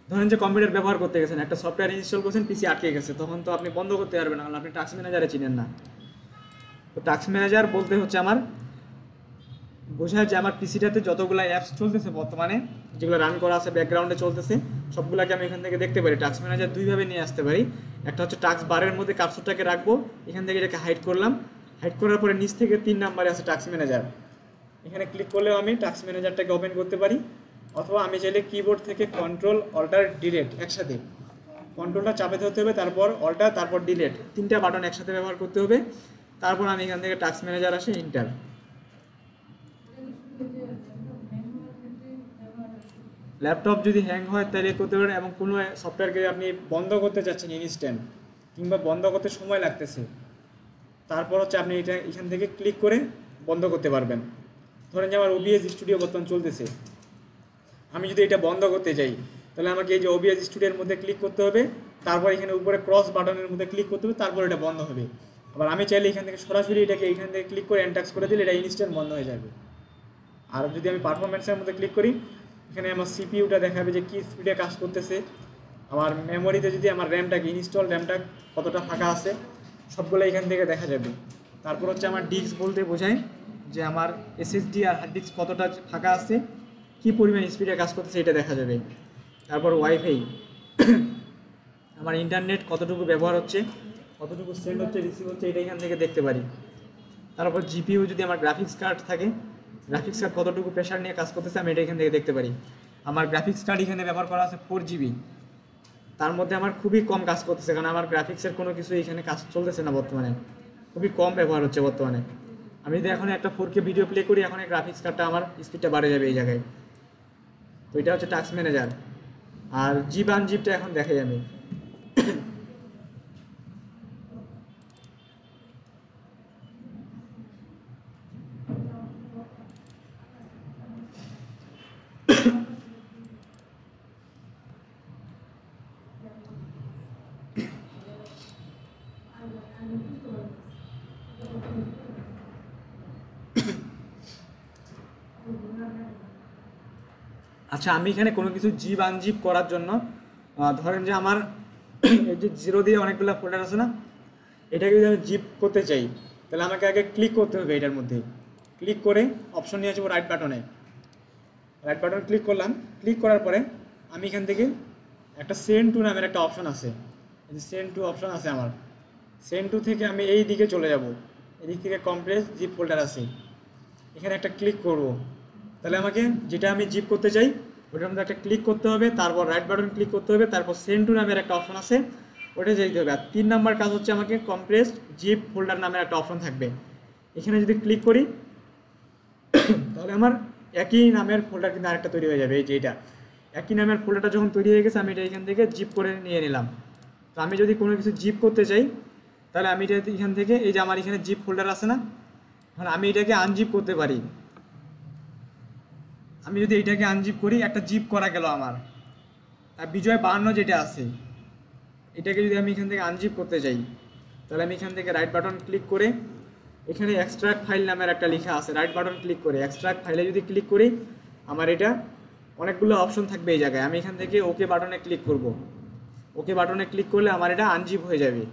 ধরেন যে কম্পিউটার ব্যবহার করতে গেছেন, একটা সফটওয়্যার ইনস্টল করছেন, পিসি আটকে গেছে, তখন তো আপনি বন্ধ করতে পারবেন না, কারণ আপনি টাস্ক ম্যানেজারে চিনেন না। তো টাস্ক ম্যানেজার বলতে হচ্ছে আমার বোঝায় যে আমার পিসিটাতে যতগুলো অ্যাপস চলতেছে বর্তমানে, যেগুলো রান করা আছে ব্যাকগ্রাউন্ডে চলতেছে, সবগুলোকে আমি এখান থেকে দেখতে পারি। টাস্ক ম্যানেজার দুইভাবে নিয়ে আসতে পারি, একটা হচ্ছে টাস্ক বারের মধ্যে কার্সরটাকে রাখবো, এখান থেকে এটাকে হাইড করলাম, হাইড করার পরে নিচ থেকে 3 নম্বরে আছে টাস্ক ম্যানেজার, এখানে ক্লিক করলেও আমি টাস্ক ম্যানেজারটাকে ওপেন করতে পারি। অথবা আমি চাইলে কিবোর্ড থেকে কন্ট্রোল অল্টার ডিলিট একসাথে, কন্ট্রোলটা চাপে ধরতে হবে, তারপর অল্টার, তারপর ডিলিট, 3টা বাটন একসাথে ব্যবহার করতে হবে। তারপর আমি এখান থেকে টাস্ক ম্যানেজার আসে ইন্টার। ল্যাপটপ যদি হ্যাং হয় তাহলে করতে পারেন, এবং কোনো সফটওয়্যারকে আপনি বন্ধ করতে চাচ্ছেন ইনস্ট্যান্ট, কিংবা বন্ধ করতে সময় লাগতেছে, তারপর হচ্ছে আপনি এটা এখান থেকে ক্লিক করে বন্ধ করতে পারবেন। ধরেন যে আমার ওবিএস স্টুডিও বর্তমান চলতেছে, আমি যদি এটা বন্ধ করতে চাই তাহলে আমাকে এই যে ওবিএস স্টুডিওর মধ্যে ক্লিক করতে হবে, তারপর এখানে উপরে ক্রস বাটনের মধ্যে ক্লিক করতে হবে, তারপর এটা বন্ধ হবে। আবার আমি চাইলে এখান থেকে সরাসরি এটাকে এখান থেকে ক্লিক করে এন্টাক্স করে দিলে এটা ইনস্ট্যান্ট বন্ধ হয়ে যাবে। আর যদি আমি পারফরমেন্সের মধ্যে ক্লিক করি, এখানে আমার সিপিইউটা দেখাবে যে কী স্পিডে কাজ করতেছে, আমার মেমোরিতে যদি আমার র্যামটাকে ইনস্টল র্যামটা কতটা ফাঁকা আছে সবগুলো এখান থেকে দেখা যাবে। তারপর হচ্ছে আমার ডিস্ক বলতে বোঝায় যে আমার এসএসডি আর হার্ড ডিস্ক কতটা ফাঁকা আছে, কী পরিমাণ স্পিডে কাজ করতেছে এটা দেখা যাবে। তারপর ওয়াইফাই, আমার ইন্টারনেট কতটুকু ব্যবহার হচ্ছে, কতটুকু সেন্ড হচ্ছে রিসিভ হচ্ছে এটা এখান থেকে দেখতে পারি। তারপর জিপিইউ যদি আমার গ্রাফিক্স কার্ড থাকে, গ্রাফিক্স কার্ড কতটুকু প্রেশার নিয়ে কাজ করতেছে আমি এটা এখান থেকে দেখতে পারি। আমার গ্রাফিক্স কার্ড এখানে ব্যবহার করা আছে 4GB, তার মধ্যে আমার খুবই কম কাজ করতেছে, কারণ আমার গ্রাফিক্সের কোনো কিছু এখানে কাজ চলতেছে না বর্তমানে, খুবই কম ব্যবহার হচ্ছে বর্তমানে। আমি যদি এখন একটা 4K ভিডিও প্লে করি, এখন এই গ্রাফিক্স কার্ডটা আমার স্পিডটা বাড়ে যাবে এই জায়গায়। তো এটা হচ্ছে টাস্ক ম্যানেজার। আর জিপ আনজিপটা এখন দেখাই আমি। আচ্ছা, আমি এখানে কোনো কিছু জিপ আনজিপ করার জন্য ধরেন যে আমার এই যে জিরো দিয়ে অনেকগুলো ফোল্ডার আছে না, এটাকে যদি আমি জিপ করতে চাই তাহলে আমাকে আগে ক্লিক করতে হবে। এটার মধ্যে ক্লিক করে অপশন নিয়ে আসবো রাইট বাটনে, রাইট বাটন ক্লিক করলাম। ক্লিক করার পরে আমি এখান থেকে একটা সেন্ড টু নামের একটা অপশন আছে, এই যে সেন্ড টু অপশন আছে আমার, সেন্ড টু থেকে আমি এই দিকে চলে যাব, এদিক থেকে কম্প্রেস জিপ ফোল্ডার আছে, এখানে একটা ক্লিক করব। তাহলে আমাকে যেটা আমি জিপ করতে চাই ওটার মধ্যে একটা ক্লিক করতে হবে, তারপর রাইট বাটন ক্লিক করতে হবে, তারপর সেন্ড টু নামের একটা অপশন আছে ওটা যেতে হবে। আর 3 নাম্বার কাজ হচ্ছে আমাকে কম্প্রেস জিপ ফোল্ডার নামের একটা অপশন থাকবে, এখানে যদি ক্লিক করি তাহলে আমার একই নামের ফোল্ডার কিন্তু আরেকটা তৈরি হয়ে যাবে। এই যে এটা একই নামের ফোল্ডারটা যখন তৈরি হয়ে গেছে আমি এটা এখান থেকে জিপ করে নিয়ে নিলাম। তো আমি যদি কোনো কিছু জিপ করতে চাই তাহলে আমি এটা এখান থেকে এই যে আমার এখানে জিপ ফোল্ডার আছে না, এখন আমি এটাকে আনজিপ করতে পারি। আমি যদি এটাকে আনজিপ করি একটা জিপ করা গেল আমার। আর বিজয় 52 যেটা আছে এটাকে যদি আমি এখান থেকে আনজিপ করতে চাই তাহলে আমি এখান থেকে রাইট বাটন ক্লিক করে এখানে এক্সট্রাক্ট ফাইল নামের একটা লেখা আছে, রাইট বাটন ক্লিক করে এক্সট্রাক্ট ফাইলে যদি ক্লিক করি আমার এটা অনেকগুলো অপশন থাকবে এই জায়গায়। আমি এখান থেকে ওকে বাটনে ক্লিক করব, ওকে বাটনে ক্লিক করলে আমার এটা আনজিপ হয়ে যাবে।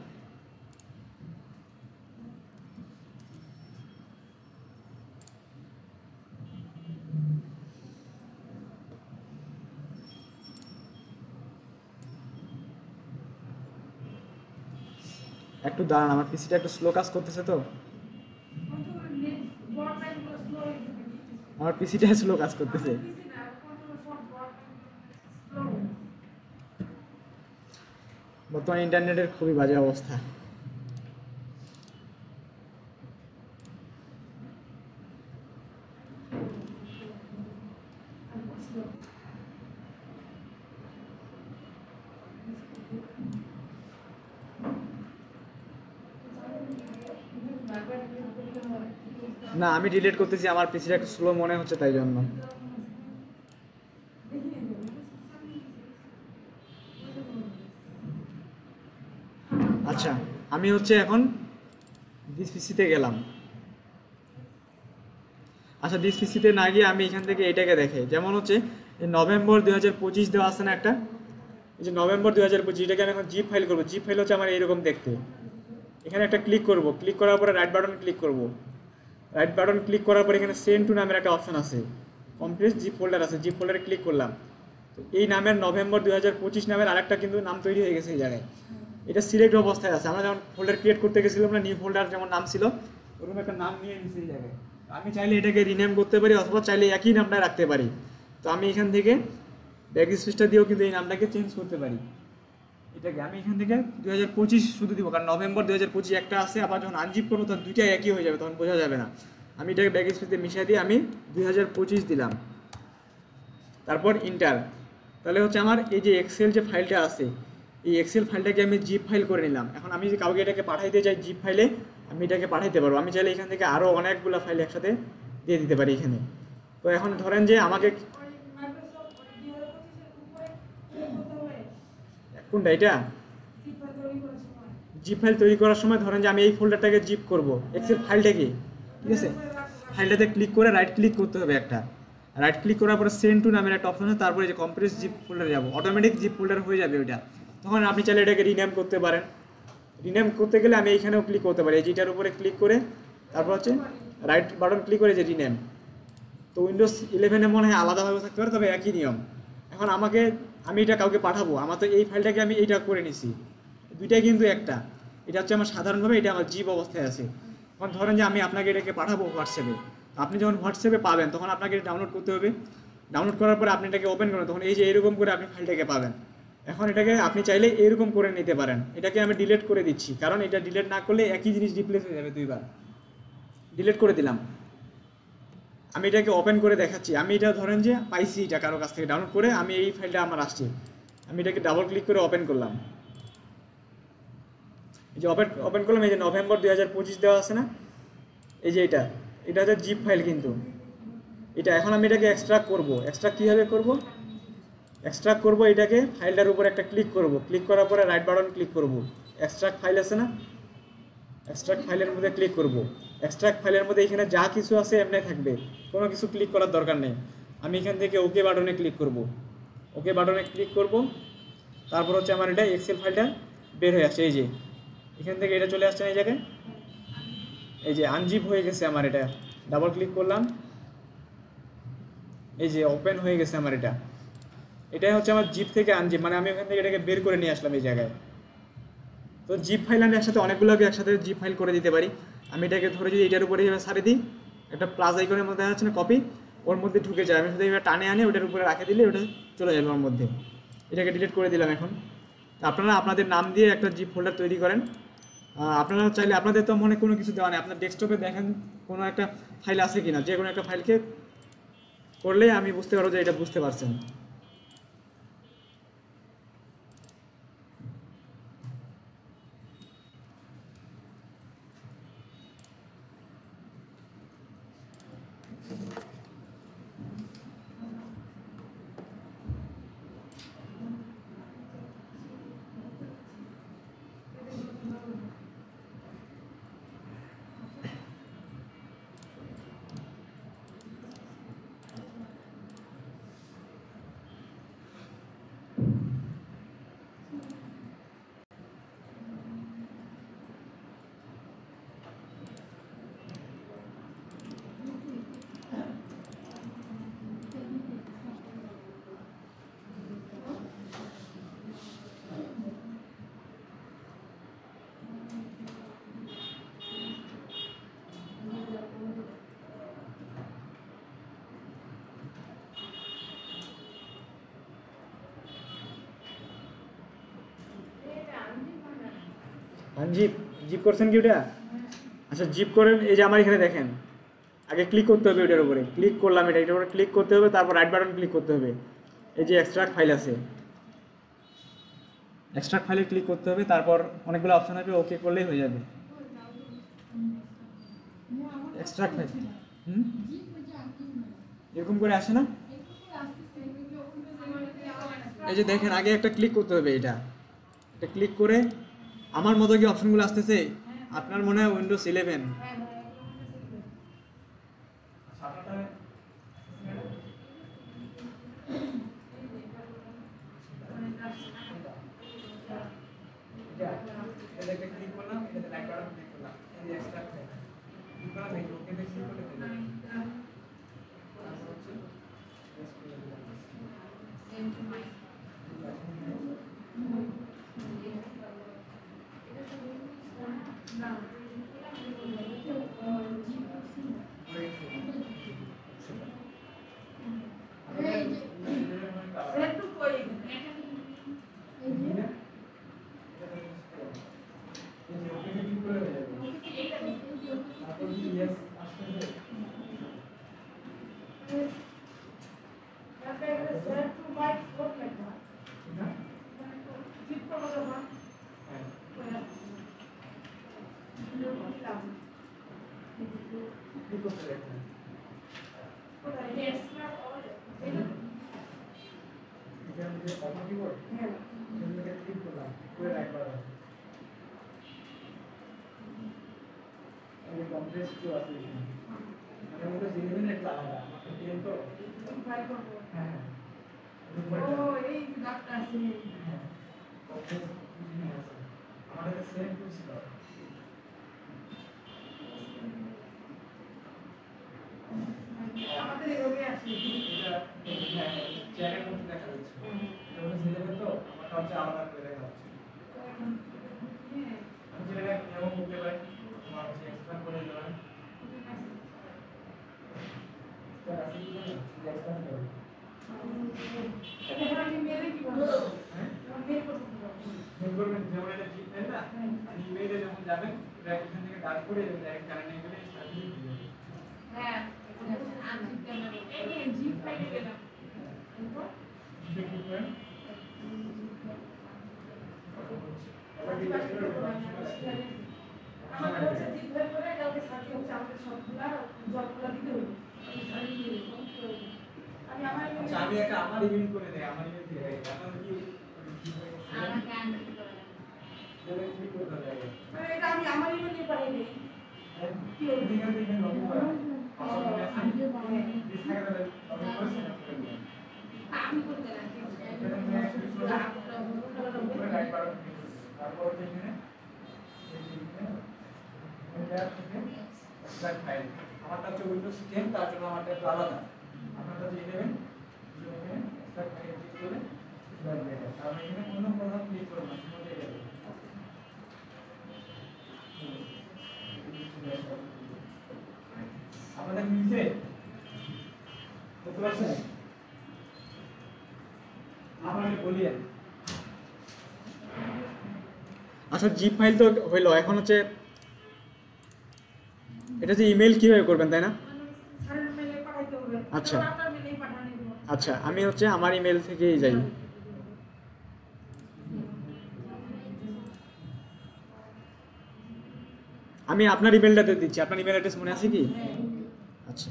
একটু দাঁড়ান, আমার পিসিটা একটু স্লো কাজ করতেছে, তো আমার পিসিটা স্লো কাজ করতেছে। বর্তমানে ইন্টারনেটের খুবই বাজে অবস্থা। না, আমি ডিলিট করতেছি, আমার পিসিটা একটু স্লো মনে হচ্ছে তাই জন্য। আচ্ছা, আমি হচ্ছে এখন দিস পিসিতে গেলাম। আচ্ছা, দিস পিসিতে না গিয়ে আমি এখান থেকে এটাকে দেখে, যেমন হচ্ছে নভেম্বর 2025 দেওয়া আছে না একটা, এই যে নভেম্বর 2025 এটাকে আমি এখন জিপ ফাইল করবো। জিপ ফাইল হচ্ছে আমার এইরকম দেখতে। এখানে একটা ক্লিক করব, ক্লিক করার পরে রাইট বাটন ক্লিক করব, রাইট বাটন ক্লিক করার পরে এখানে সেন্ড টু নামের একটা অপশন আছে, কমপ্লিট জিপ ফোল্ডার আছে, জিপ ফোল্ডারে ক্লিক করলাম। তো এই নামের নভেম্বর 2025 নামের আরেকটা কিন্তু নাম তৈরি হয়ে গেছে এই জায়গায়, এটা সিলেক্ট অবস্থায় আছে। আমরা যেমন ফোল্ডার ক্রিয়েট করতে গেছিলাম না, নিউ ফোল্ডার যেমন নাম ছিল ওরকম একটা নাম নিয়ে নিয়েছি এই জায়গায়। আমি চাইলে এটাকে রিনেম করতে পারি অথবা চাইলে একই নামটা রাখতে পারি। তো আমি এখান থেকে ব্যাক স্পেসটা দিয়েও কিন্তু এই নামটাকে চেঞ্জ করতে পারি। এটাকে আমি এখান থেকে 2025 শুধু দিব, কারণ নভেম্বর 2025 একটা আছে, আবার যখন আনজিপ করবো তখন দুইটাই একই হয়ে যাবে, তখন বোঝা যাবে না। আমি এটাকে ব্যাক স্পেসে মিশিয়ে দিয়ে আমি 2025 দিলাম, তারপর ইন্টার। তাহলে হচ্ছে আমার এই যে এক্সেল যে ফাইলটা আছে এই এক্সেল ফাইলটাকে আমি জিপ ফাইল করে নিলাম। এখন আমি যদি কাউকে এটাকে পাঠাইতে চাই জিপ ফাইলে, আমি এটাকে পাঠাইতে পারবো। আমি চাইলে এখান থেকে আরও অনেকগুলো ফাইল একসাথে দিয়ে দিতে পারি এখানে। তো এখন ধরেন যে আমাকে কোনটা এটা জিপ ফাইল তৈরি করার সময় ধরেন যে আমি এই ফোল্ডারটাকে জিপ করব এক্সেল ফাইলটাকে, ঠিক আছে। ফাইলটাতে ক্লিক করে রাইট ক্লিক করতে হবে একটা, রাইট ক্লিক করার পরে সেন্ড টু নামের একটা অপশন আছে, তারপরে যে কম্প্রেস জিপ ফোল্ডারে যাবো, অটোমেটিক জিপ ফোল্ডার হয়ে যাবে ওইটা। তখন আপনি চাইলে এটাকে রিনেম করতে পারেন। রিনেম করতে গেলে আমি এইখানেও ক্লিক করতে পারি, এই যেটার উপরে ক্লিক করে তারপর হচ্ছে রাইট বাটন ক্লিক করে যে রিনেম। তো উইন্ডোজ 11-এ মনে হয় আলাদাভাবে থাকতে পারে, তবে একই নিয়ম। এখন আমি এটা কাউকে পাঠাবো, আমার তো এই ফাইলটাকে আমি এইটা করে নিছি, দুইটাই কিন্তু একটা। এটা হচ্ছে আমার সাধারণভাবে, এটা আমার জিপ অবস্থায় আছে। এখন ধরেন যে আমি আপনাকে এটাকে পাঠাবো হোয়াটসঅ্যাপে, আপনি যখন হোয়াটসঅ্যাপে পাবেন তখন আপনাকে এটা ডাউনলোড করতে হবে। ডাউনলোড করার পরে আপনি এটাকে ওপেন করেন, তখন এই যে এরকম করে আপনি ফাইলটাকে পাবেন। এখন এটাকে আপনি চাইলে এরকম করে নিতে পারেন। এটাকে আমি ডিলিট করে দিচ্ছি, কারণ এটা ডিলিট না করলে একই জিনিস রিপ্লেস হয়ে যাবে দুইবার। ডিলিট করে দিলাম। আমি এটাকে ওপেন করে দেখাচ্ছি। আমি এটা ধরেন যে পাইছি এটা কারো কাছ থেকে ডাউনলোড করে, আমি এই ফাইলটা আমার আসছে, আমি এটাকে ডাবল ক্লিক করে ওপেন করলাম। এই যে ওপেন করলাম, এই যে নভেম্বর 2025 দেওয়া আছে না, এই যে এটা হচ্ছে জিপ ফাইল কিন্তু এটা। এখন আমি এটাকে এক্সট্রাক্ট করব। এক্সট্রাক্ট কীভাবে করব? এক্সট্রাক্ট করব এটাকে ফাইলটার উপর একটা ক্লিক করব, ক্লিক করার পরে রাইট বাটন ক্লিক করব, এক্সট্রাক্ট ফাইল আছে না, এক্সট্রাক্ট ফাইলের মধ্যে ক্লিক করব। এক্সট্রাক্ট ফাইলের মধ্যে এখানে যা কিছু আছে এমনি থাকবে, কোনো কিছু ক্লিক করার দরকার নেই। আমি এখান থেকে ওকে বাটনে ক্লিক করব, ওকে বাটনে ক্লিক করব। তারপর হচ্ছে আমার এটা এক্সেল ফাইলটা বের হয়ে আসছে, এই যে এখান থেকে এটা চলে আসছে এই জায়গায়, এই যে আনজিপ হয়ে গেছে আমার এটা। ডাবল ক্লিক করলাম, এই যে ওপেন হয়ে গেছে আমার এটা। এটাই হচ্ছে আমার জিপ থেকে আনজিপ, মানে আমি ওখান থেকে এটাকে বের করে নিয়ে আসলাম এই জায়গায়। তো জিপ ফাইল আমি একসাথে অনেকগুলোকে একসাথে জিপ ফাইল করে দিতে পারি। আমি এটাকে ধরে যদি এটার উপরে এইভাবে ছাড়ে দিই, একটা প্লাস আইকনের মধ্যে আছে না কপি, ওর মধ্যে ঢুকে যায়। আমি শুধু এইভাবে টানে আনে ওটার উপরে রাখে দিলে ওটা চলে যাবে ওর মধ্যে। এটাকে ডিলিট করে দিলাম। এখন আপনারা আপনাদের নাম দিয়ে একটা জিপ ফোল্ডার তৈরি করেন। আপনারা চাইলে, আপনাদের তো মনে কোনো কিছু দেওয়া নেই, আপনার ডেস্কটপে দেখেন কোনো একটা ফাইল আছে কিনা, যে কোনো একটা ফাইলকে করলে আমি বুঝতে পারবো যে এটা বুঝতে পারছেন। জিপ জিপ করছেন কি ওটা? আচ্ছা জিপ করেন। এই যে আমার এখানে দেখেন, আগে ক্লিক করতে হবে ওটার উপরে, ক্লিক করলাম, এটার উপরে ক্লিক করতে হবে, তারপর রাইট বাটন ক্লিক করতে হবে। এই যে এক্সট্রাক্ট ফাইল আছে, এক্সট্রাক্ট ফাইলে ক্লিক করতে হবে, তারপর অনেকগুলো অপশন হবে, ওকে করলেই হয়ে যাবে। এক্সট্রাক্ট ফাইল এরকম করে আসে না, এই যে দেখেন আগে একটা ক্লিক করতে হবে, এটা ক্লিক করে আমার মতো কি অপশনগুলো আসতেছে? আপনার মনে হয় উইন্ডোজ 11। ক্লিক করলাম, এটাতে রাইট বাটন ক্লিক করলাম, এই যে এক্সট্রাক্ট ফাইল ক্লিক করলাম, এই যে ওকেতে ক্লিক করলে হয়ে যাবে। তারপর হচ্ছে আচ্ছা জিপ ফাইল তো হইলো, এখন হচ্ছে এটা যে ইমেল কিভাবে করবেন তাই না? আচ্ছা আচ্ছা, আমি হচ্ছে আমার ইমেল থেকেই যাই। আমি আপনার ইমেলটাতে দিচ্ছি, আপনার ইমেল অ্যাড্রেস মনে আছে কি? আচ্ছা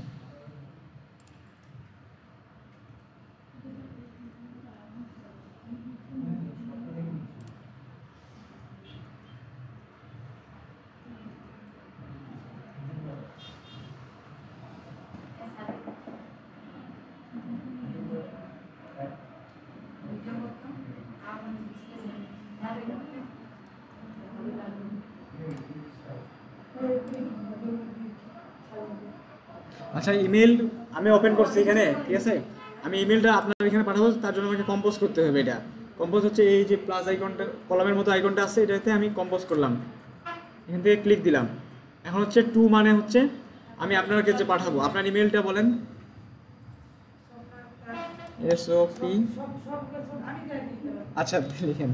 আচ্ছা, ইমেল আমি ওপেন করছি এখানে, ঠিক আছে? আমি ইমেলটা আপনার এখানে পাঠাবো, তার জন্য আমাকে কম্পোজ করতে হবে। এটা কম্পোজ হচ্ছে এই যে প্লাস আইকনটা, কলমের মতো আইকনটা আছে, এটাতে আমি কম্পোজ করলাম, এখান থেকে ক্লিক দিলাম। এখন হচ্ছে টু মানে হচ্ছে আমি আপনার কাছে পাঠাবো। আপনার ইমেলটা বলেন। SOP, আচ্ছা লিখেন।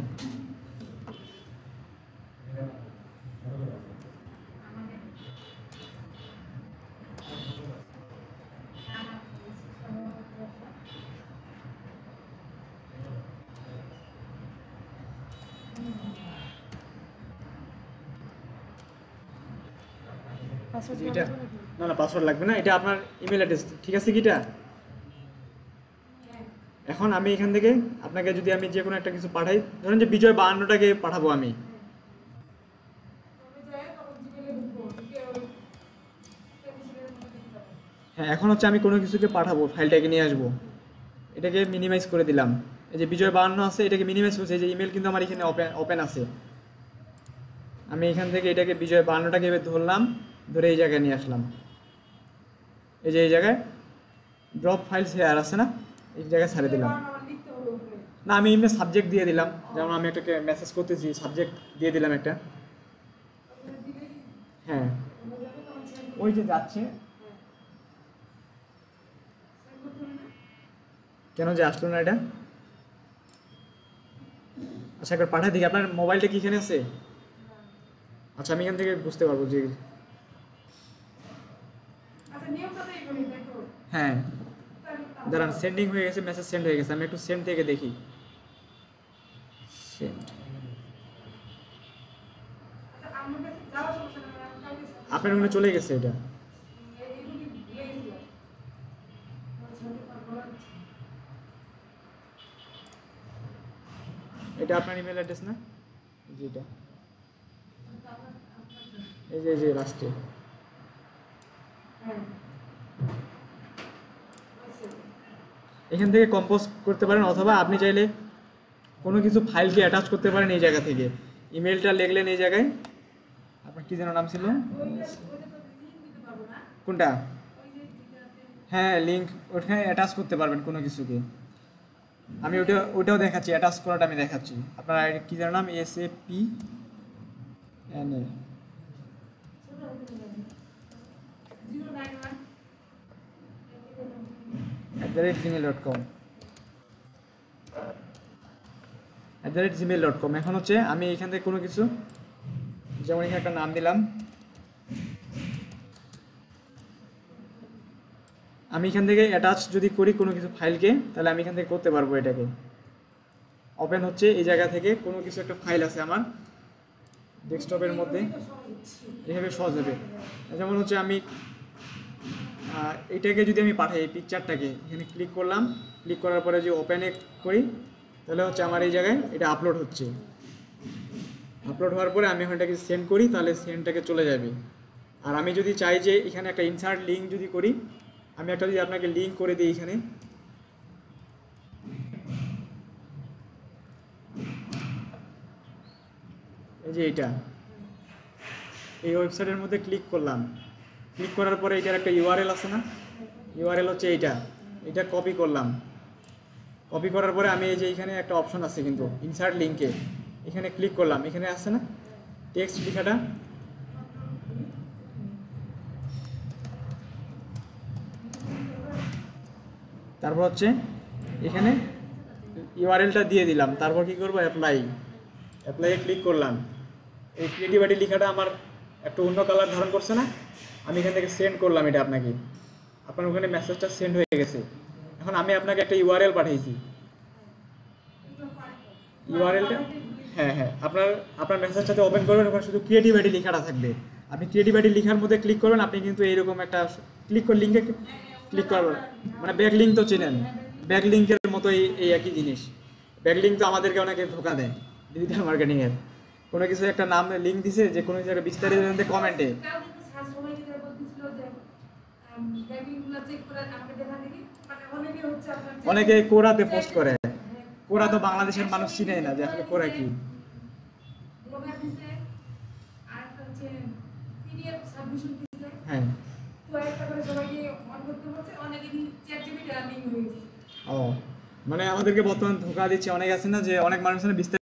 এটা না না, পাসওয়ার্ড লাগবে না, এটা আপনার ইমেল অ্যাড্রেস, ঠিক আছে কি এটা? এখন আমি এখান থেকে আপনাকে যদি আমি যে কোনো একটা কিছু পাঠাই, ধরেন যে বিজয় 52টাকে পাঠাবো আমি। হ্যাঁ, এখন হচ্ছে আমি কোনো কিছুকে পাঠাবো, ফাইলটাকে নিয়ে আসবো, এটাকে মিনিমাইজ করে দিলাম। এই যে বিজয় 52 আছে, এটাকে মিনিমাইজ করছে, এই যে ইমেল কিন্তু আমার এখানে ওপেন আছে। আমি এখান থেকে এটাকে বিজয় 52টাকে ধরলাম, ধরে এই জায়গায় নিয়ে আসলাম। এই যে এই জায়গায় ড্রপ ফাইল শেয়ার আছে না, এই জায়গায় ছেড়ে দিলাম। না, আমি এমনি সাবজেক্ট দিয়ে দিলাম, যেমন আমি একটাকে মেসেজ করতেছি, সাবজেক্ট দিয়ে দিলাম একটা। হ্যাঁ, ওই যে যাচ্ছে, কেন যে আসলো না এটা? আচ্ছা, একবার পাঠাই দিই। আপনার মোবাইলটা কি এখানে আছে? আচ্ছা, আমি এখান থেকে বুঝতে পারবো যে, হ্যাঁ দাঁড়ান, সেন্ডিং হয়ে গেছে, মেসেজ সেন্ড হয়ে গেছে। আমি একটু সেন্ড থেকে দেখি। সেন্ড, আপনার ওখানে চলে গেছে এটা। এটা আপনার ইমেল অ্যাড্রেস না? এই যে এটা, এই যে লাস্টে। এখান থেকে কম্পোজ করতে পারেন, অথবা আপনি চাইলে কোনো কিছু ফাইলকে অ্যাটাচ করতে পারেন এই জায়গা থেকে। ইমেলটা লিখলেন এই জায়গায়, আপনার কি যেন নাম ছিল, কোনটা? হ্যাঁ, লিঙ্ক ওখানে অ্যাটাচ করতে পারবেন কোনো কিছুকে। আমি ওটাও দেখাচ্ছি, অ্যাটাচ করাটা আমি দেখাচ্ছি। আপনার কি যেন নাম, SAPNA @gmail.com @gmail.com। এখন হচ্ছে আমি এখান থেকে কোনো কিছু, যেমন এখানে একটা নাম দিলাম, আমি এখান থেকে অ্যাটাচ যদি করি কোনো কিছু ফাইলকে, তাহলে আমি এখান থেকে করতে পারবো। এটাকে ওপেন হচ্ছে এই জায়গা থেকে, কোনো কিছু একটা ফাইল আছে আমার ডেস্কটপের মধ্যে, এভাবে সহজ হবে। যেমন হচ্ছে আমি এটাকে যদি আমি পাঠাই, এই পিকচারটাকে এখানে ক্লিক করলাম, ক্লিক করার পরে যে ওপেনে করি, তাহলে হচ্ছে আমার এই জায়গায় এটা আপলোড হচ্ছে। আপলোড হওয়ার পরে আমি এখন এটাকে সেন্ড করি, তাহলে সেন্ডটাকে চলে যাবে। আর আমি যদি চাই যে এখানে একটা ইনসার্ট লিঙ্ক যদি করি, আমি একটা যদি আপনাকে লিঙ্ক করে দিই এখানে, এই যে এইটা, এই ওয়েবসাইটের মধ্যে ক্লিক করলাম, ক্লিক করার পরে এটার একটা ইউআরএল আছে না, ইউআরএল হচ্ছে এটা কপি করলাম। কপি করার পরে আমি এই যে এখানে একটা অপশন আছে কিন্তু ইনসার্ট লিঙ্কে, এখানে ক্লিক করলাম, এখানে আসছে না টেক্সট লেখাটা, তারপর হচ্ছে এখানে ইউআরএলটা দিয়ে দিলাম। তারপর কি করব, অ্যাপ্লাইয়ে ক্লিক করলাম। এই ক্রিয়েটিভিটি লেখাটা আমার একটু অন্য কালার ধারণ করছে না, আমি এখান থেকে সেন্ড করলাম এটা আপনাকে, আপনার ওখানে মেসেজটা সেন্ড হয়ে গেছে। এখন আমি আপনাকে একটা ইউআরএল পাঠিয়েছি, ইউআরএলটা, হ্যাঁ আপনার মেসেজটাতে ওপেন করবেন, ওখানে শুধু ক্রিয়েটিভিটি লেখাটা থাকবে। আপনি ক্রিয়েটিভিটি লেখার মধ্যে ক্লিক করবেন, আপনি কিন্তু এইরকম একটা লিঙ্কে ক্লিক করবেন, মানে ব্যাক লিঙ্ক তো চেনেন, ব্যাক লিঙ্কের মতো এই একই জিনিস। ব্যাক লিঙ্ক তো আমাদেরকে অনেকে ধোকা দেয় ডিজিটাল মার্কেটিংয়ের, কোনো কিছু একটা নাম লিঙ্ক দিছে, যে কোনো কিছু একটা বিস্তারিত জানতে কমেন্টে, অনেকে কোরাতে পোস্ট করে। কোরা তো বাংলাদেশের মানুষ চিনেই না যে আসলে কোরা কি। হ্যাঁ, ও মানে আমাদেরকে বর্তমান ধোকা দিচ্ছে অনেক, আছে না যে অনেক মানুষ বিস্তারিত